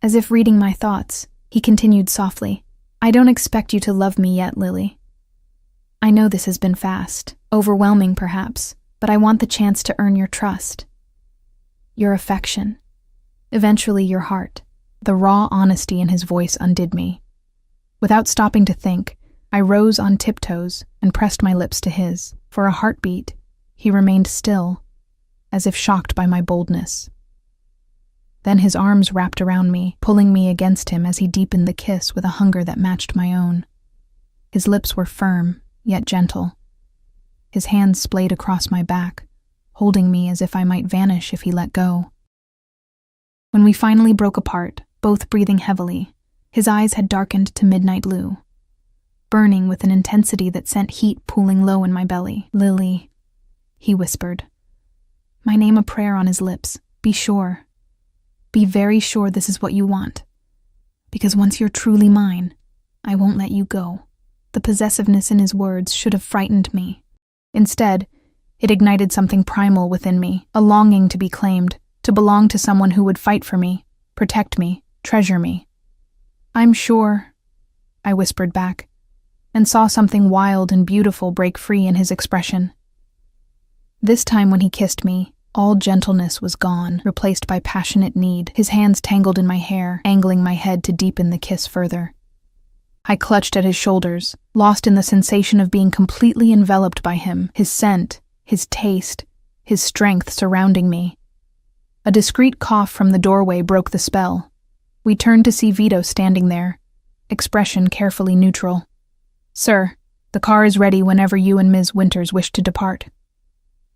As if reading my thoughts, he continued softly, I don't expect you to love me yet, Lily. I know this has been fast, overwhelming perhaps, but I want the chance to earn your trust, your affection, eventually your heart. The raw honesty in his voice undid me. Without stopping to think, I rose on tiptoes and pressed my lips to his. For a heartbeat, he remained still, as if shocked by my boldness. Then his arms wrapped around me, pulling me against him as he deepened the kiss with a hunger that matched my own. His lips were firm, yet gentle. His hands splayed across my back, holding me as if I might vanish if he let go. When we finally broke apart, both breathing heavily, his eyes had darkened to midnight blue, burning with an intensity that sent heat pooling low in my belly. Lily, he whispered, my name a prayer on his lips. Be sure. Be very sure this is what you want. Because once you're truly mine, I won't let you go. The possessiveness in his words should have frightened me. Instead, it ignited something primal within me, a longing to be claimed, to belong to someone who would fight for me, protect me, treasure me. I'm sure, I whispered back, and saw something wild and beautiful break free in his expression. This time when he kissed me, All gentleness was gone, replaced by passionate need. His hands tangled in my hair, angling my head to deepen the kiss further. I clutched at his shoulders, lost in the sensation of being completely enveloped by him, his scent, his taste, his strength surrounding me. A discreet cough from the doorway broke the spell. We turned to see Vito standing there, expression carefully neutral. "Sir, the car is ready whenever you and Ms. Winters wish to depart."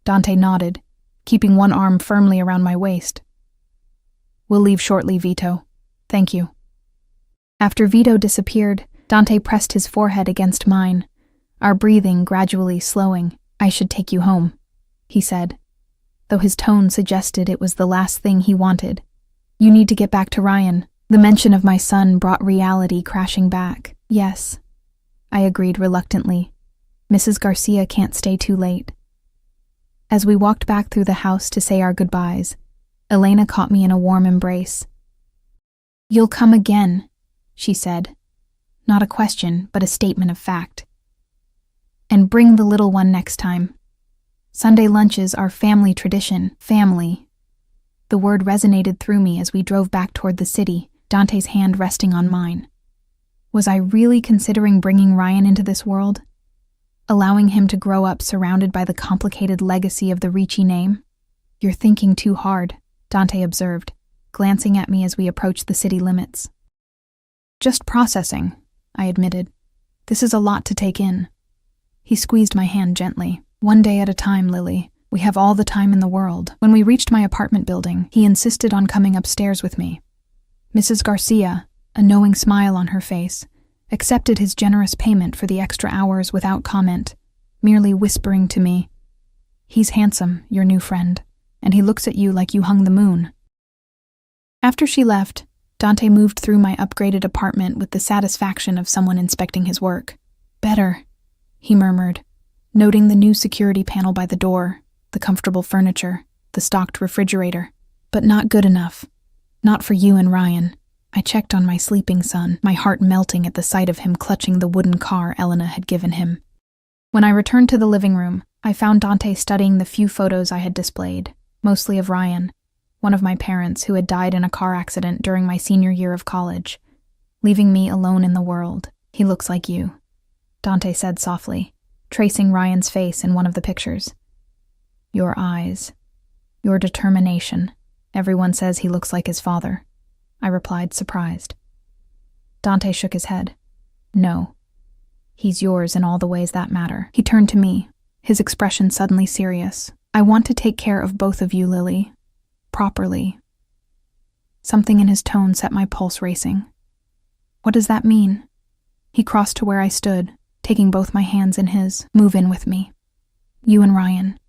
Dante nodded, keeping one arm firmly around my waist. "We'll leave shortly, Vito. Thank you." After Vito disappeared, Dante pressed his forehead against mine, our breathing gradually slowing. "I should take you home," he said, though his tone suggested it was the last thing he wanted. "You need to get back to Ryan." The mention of my son brought reality crashing back. "Yes," I agreed reluctantly. "Mrs. Garcia can't stay too late." As we walked back through the house to say our goodbyes, Elena caught me in a warm embrace. "You'll come again," she said. Not a question, but a statement of fact. "And bring the little one next time. Sunday lunches are family tradition, family." The word resonated through me as we drove back toward the city, Dante's hand resting on mine. Was I really considering bringing Ryan into this world? Allowing him to grow up surrounded by the complicated legacy of the Ricci name? "You're thinking too hard," Dante observed, glancing at me as we approached the city limits. "Just processing," I admitted. "This is a lot to take in." He squeezed my hand gently. "One day at a time, Lily. We have all the time in the world." When we reached my apartment building, he insisted on coming upstairs with me. Mrs. Garcia, a knowing smile on her face, accepted his generous payment for the extra hours without comment, merely whispering to me, "He's handsome, your new friend, and he looks at you like you hung the moon." After she left, Dante moved through my upgraded apartment with the satisfaction of someone inspecting his work. "Better," he murmured, noting the new security panel by the door, the comfortable furniture, the stocked refrigerator. "But not good enough. Not for you and Ryan." I checked on my sleeping son, my heart melting at the sight of him clutching the wooden car Elena had given him. When I returned to the living room, I found Dante studying the few photos I had displayed, mostly of Ryan, one of my parents who had died in a car accident during my senior year of college, leaving me alone in the world. "He looks like you," Dante said softly, tracing Ryan's face in one of the pictures. "Your eyes, your determination. Everyone says he looks like his father," I replied, surprised. Dante shook his head. "No. He's yours in all the ways that matter." He turned to me, his expression suddenly serious. "I want to take care of both of you, Lily. Properly." Something in his tone set my pulse racing. "What does that mean?" He crossed to where I stood, taking both my hands in his. "Move in with me. You and Ryan.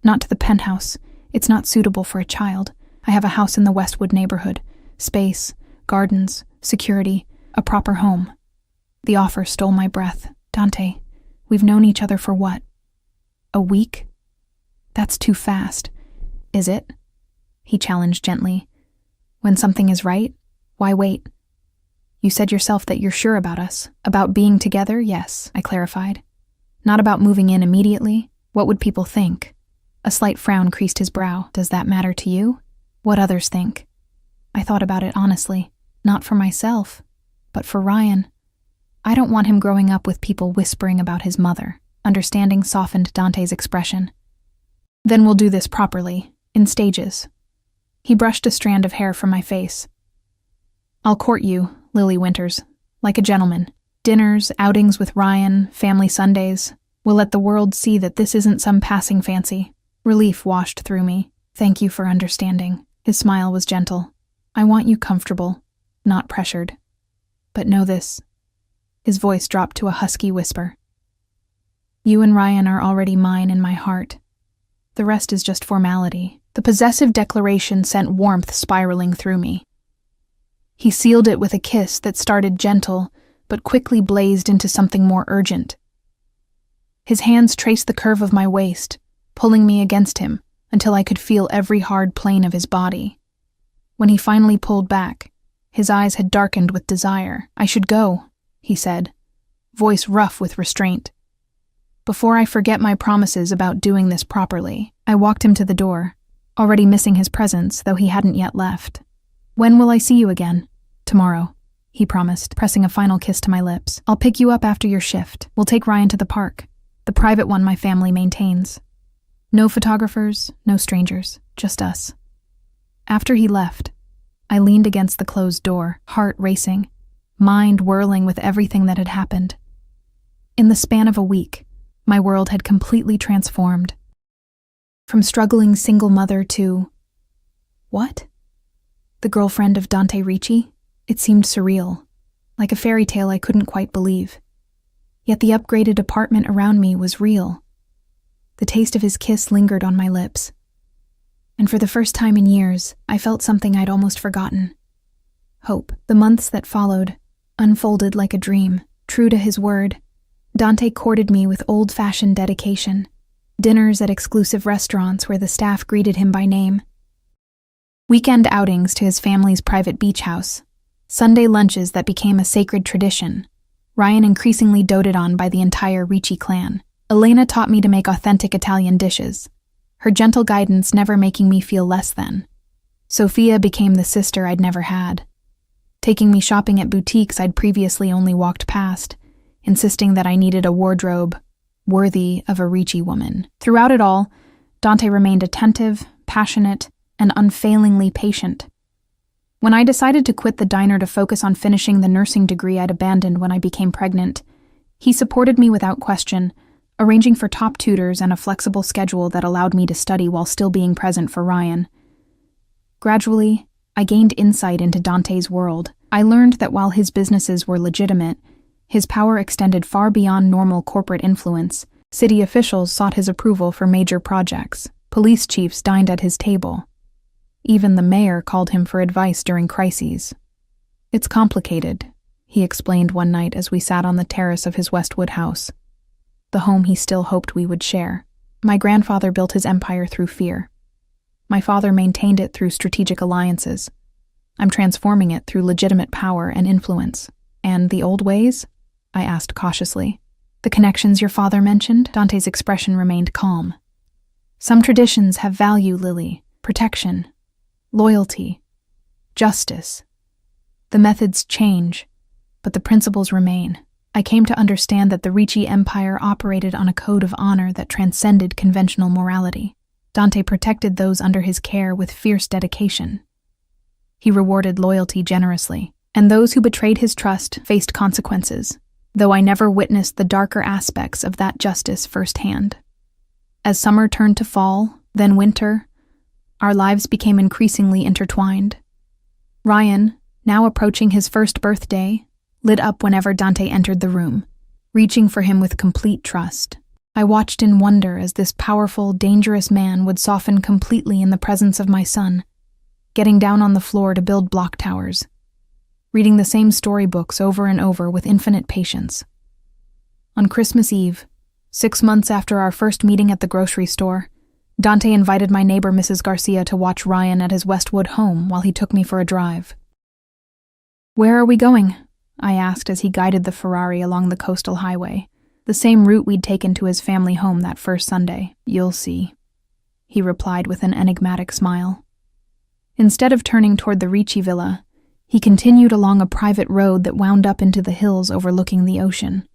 Not to the penthouse. It's not suitable for a child. I have a house in the Westwood neighborhood. Space, gardens, security, a proper home." The offer stole my breath. "Dante, we've known each other for what? A week? That's too fast." "Is it?" he challenged gently. "When something is right, why wait? You said yourself that you're sure about us. About being together, yes," I clarified. "Not about moving in immediately. What would people think?" A slight frown creased his brow. "Does that matter to you? What others think?" I thought about it honestly. Not for myself, but for Ryan. I don't want him growing up with people whispering about his mother. Understanding softened Dante's expression. "Then we'll do this properly, in stages." He brushed a strand of hair from my face. "I'll court you, Lily Winters, like a gentleman. Dinners, outings with Ryan, family Sundays. We'll let the world see that this isn't some passing fancy." Relief washed through me. "Thank you for understanding." His smile was gentle. "I want you comfortable, not pressured. But know this." His voice dropped to a husky whisper. "You and Ryan are already mine in my heart. The rest is just formality." The possessive declaration sent warmth spiraling through me. He sealed it with a kiss that started gentle, but quickly blazed into something more urgent. His hands traced the curve of my waist, pulling me against him until I could feel every hard plane of his body. When he finally pulled back, his eyes had darkened with desire. "I should go," he said, voice rough with restraint. Before I forget my promises about doing this properly, I walked him to the door, already missing his presence, though he hadn't yet left. "When will I see you again?" "Tomorrow," he promised, pressing a final kiss to my lips. "I'll pick you up after your shift. We'll take Ryan to the park, the private one my family maintains. No photographers, no strangers, just us." After he left, I leaned against the closed door, heart racing, mind whirling with everything that had happened. In the span of a week, my world had completely transformed. From struggling single mother to... what? The girlfriend of Dante Ricci? It seemed surreal, like a fairy tale I couldn't quite believe. Yet the upgraded apartment around me was real. The taste of his kiss lingered on my lips. And for the first time in years, I felt something I'd almost forgotten. Hope. The months that followed unfolded like a dream. True to his word, Dante courted me with old-fashioned dedication. Dinners at exclusive restaurants where the staff greeted him by name. Weekend outings to his family's private beach house. Sunday lunches that became a sacred tradition. Ryan increasingly doted on by the entire Ricci clan. Elena taught me to make authentic Italian dishes, her gentle guidance never making me feel less than. Sophia became the sister I'd never had, taking me shopping at boutiques I'd previously only walked past, insisting that I needed a wardrobe worthy of a Ricci woman. Throughout it all, Dante remained attentive, passionate, and unfailingly patient. When I decided to quit the diner to focus on finishing the nursing degree I'd abandoned when I became pregnant, he supported me without question, arranging for top tutors and a flexible schedule that allowed me to study while still being present for Ryan. Gradually, I gained insight into Dante's world. I learned that while his businesses were legitimate, his power extended far beyond normal corporate influence. City officials sought his approval for major projects. Police chiefs dined at his table. Even the mayor called him for advice during crises. "It's complicated," he explained one night as we sat on the terrace of his Westwood house, the home he still hoped we would share. "My grandfather built his empire through fear. My father maintained it through strategic alliances. I'm transforming it through legitimate power and influence. And the old ways?" I asked cautiously. "The connections your father mentioned?" Dante's expression remained calm. "Some traditions have value, Lily. Protection, loyalty, justice. The methods change, but the principles remain. I came to understand that the Ricci Empire operated on a code of honor that transcended conventional morality. Dante protected those under his care with fierce dedication. He rewarded loyalty generously, and those who betrayed his trust faced consequences, though I never witnessed the darker aspects of that justice firsthand. As summer turned to fall, then winter, our lives became increasingly intertwined. Ryan, now approaching his first birthday, lit up whenever Dante entered the room, reaching for him with complete trust. I watched in wonder as this powerful, dangerous man would soften completely in the presence of my son, getting down on the floor to build block towers, reading the same storybooks over and over with infinite patience. On Christmas Eve, 6 months after our first meeting at the grocery store, Dante invited my neighbor Mrs. Garcia to watch Ryan at his Westwood home while he took me for a drive. "Where are we going?" I asked as he guided the Ferrari along the coastal highway, the same route we'd taken to his family home that first Sunday. "You'll see," he replied with an enigmatic smile. Instead of turning toward the Ricci villa, he continued along a private road that wound up into the hills overlooking the ocean.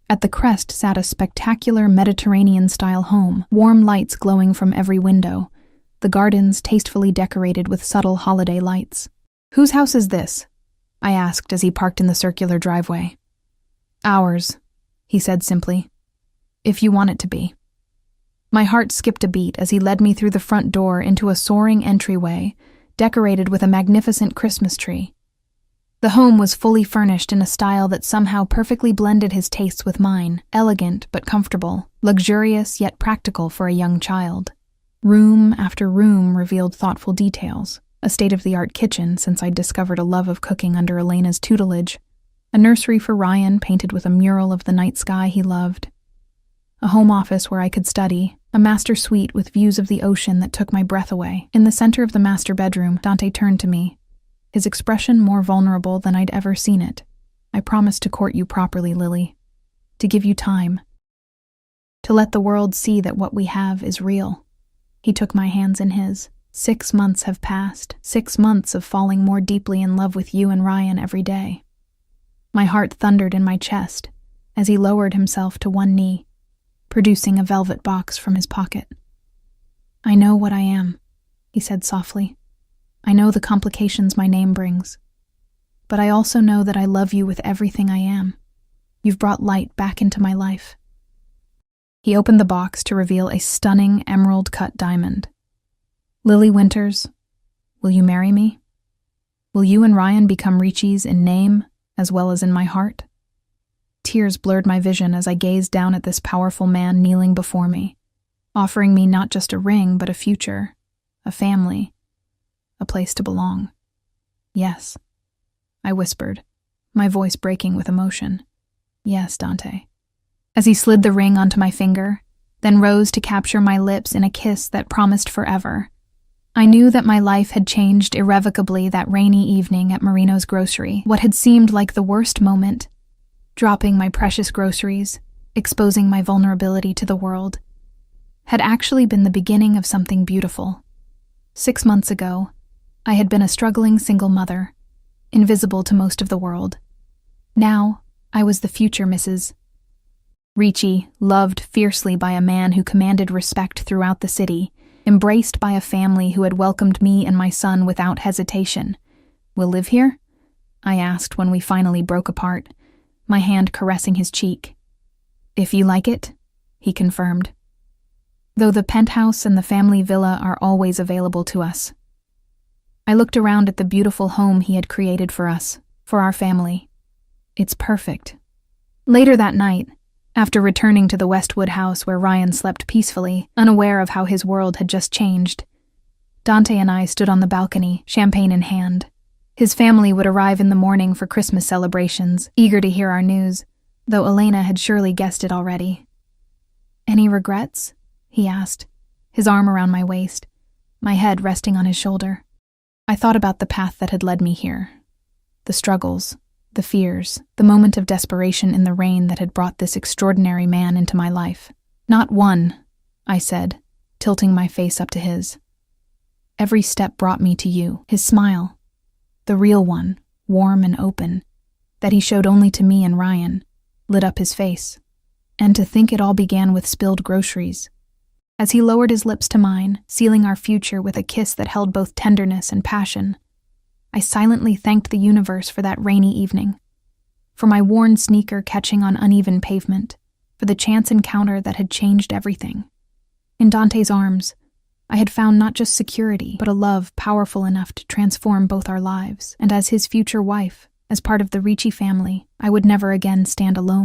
At the crest sat a spectacular Mediterranean-style home, warm lights glowing from every window, the gardens tastefully decorated with subtle holiday lights. "Whose house is this?" I asked as he parked in the circular driveway. "Ours," he said simply. "If you want it to be." My heart skipped a beat as he led me through the front door into a soaring entryway, decorated with a magnificent Christmas tree. The home was fully furnished in a style that somehow perfectly blended his tastes with mine, elegant but comfortable, luxurious yet practical for a young child. Room after room revealed thoughtful details, a state-of-the-art kitchen since I'd discovered a love of cooking under Elena's tutelage, a nursery for Ryan painted with a mural of the night sky he loved, a home office where I could study, a master suite with views of the ocean that took my breath away. In the center of the master bedroom, Dante turned to me, his expression more vulnerable than I'd ever seen it. "I promised to court you properly, Lily. To give you time. To let the world see that what we have is real." He took my hands in his. 6 months have passed, 6 months of falling more deeply in love with you and Ryan every day. My heart thundered in my chest as he lowered himself to one knee, producing a velvet box from his pocket. I know what I am, he said softly. I know the complications my name brings. But I also know that I love you with everything I am. You've brought light back into my life. He opened the box to reveal a stunning emerald-cut diamond. Lily Winters, will you marry me? Will you and Ryan become Ricci's in name as well as in my heart? Tears blurred my vision as I gazed down at this powerful man kneeling before me, offering me not just a ring but a future, a family, a place to belong. Yes, I whispered, my voice breaking with emotion. Yes, Dante. As he slid the ring onto my finger, then rose to capture my lips in a kiss that promised forever, I knew that my life had changed irrevocably that rainy evening at Marino's grocery. What had seemed like the worst moment, dropping my precious groceries, exposing my vulnerability to the world, had actually been the beginning of something beautiful. 6 months ago, I had been a struggling single mother, invisible to most of the world. Now, I was the future Mrs. Ricci, loved fiercely by a man who commanded respect throughout the city, embraced by a family who had welcomed me and my son without hesitation. We'll live here? I asked when we finally broke apart, my hand caressing his cheek. If you like it, he confirmed. Though the penthouse and the family villa are always available to us. I looked around at the beautiful home he had created for us, for our family. It's perfect. Later that night, after returning to the Westwood house where Ryan slept peacefully, unaware of how his world had just changed, Dante and I stood on the balcony, champagne in hand. His family would arrive in the morning for Christmas celebrations, eager to hear our news, though Elena had surely guessed it already. Any regrets? He asked, his arm around my waist, my head resting on his shoulder. I thought about the path that had led me here, the struggles, the fears, the moment of desperation in the rain that had brought this extraordinary man into my life. Not one, I said, tilting my face up to his. Every step brought me to you, his smile, the real one, warm and open, that he showed only to me and Ryan, lit up his face. And to think it all began with spilled groceries. As he lowered his lips to mine, sealing our future with a kiss that held both tenderness and passion, I silently thanked the universe for that rainy evening, for my worn sneaker catching on uneven pavement, for the chance encounter that had changed everything. In Dante's arms, I had found not just security, but a love powerful enough to transform both our lives, and as his future wife, as part of the Ricci family, I would never again stand alone.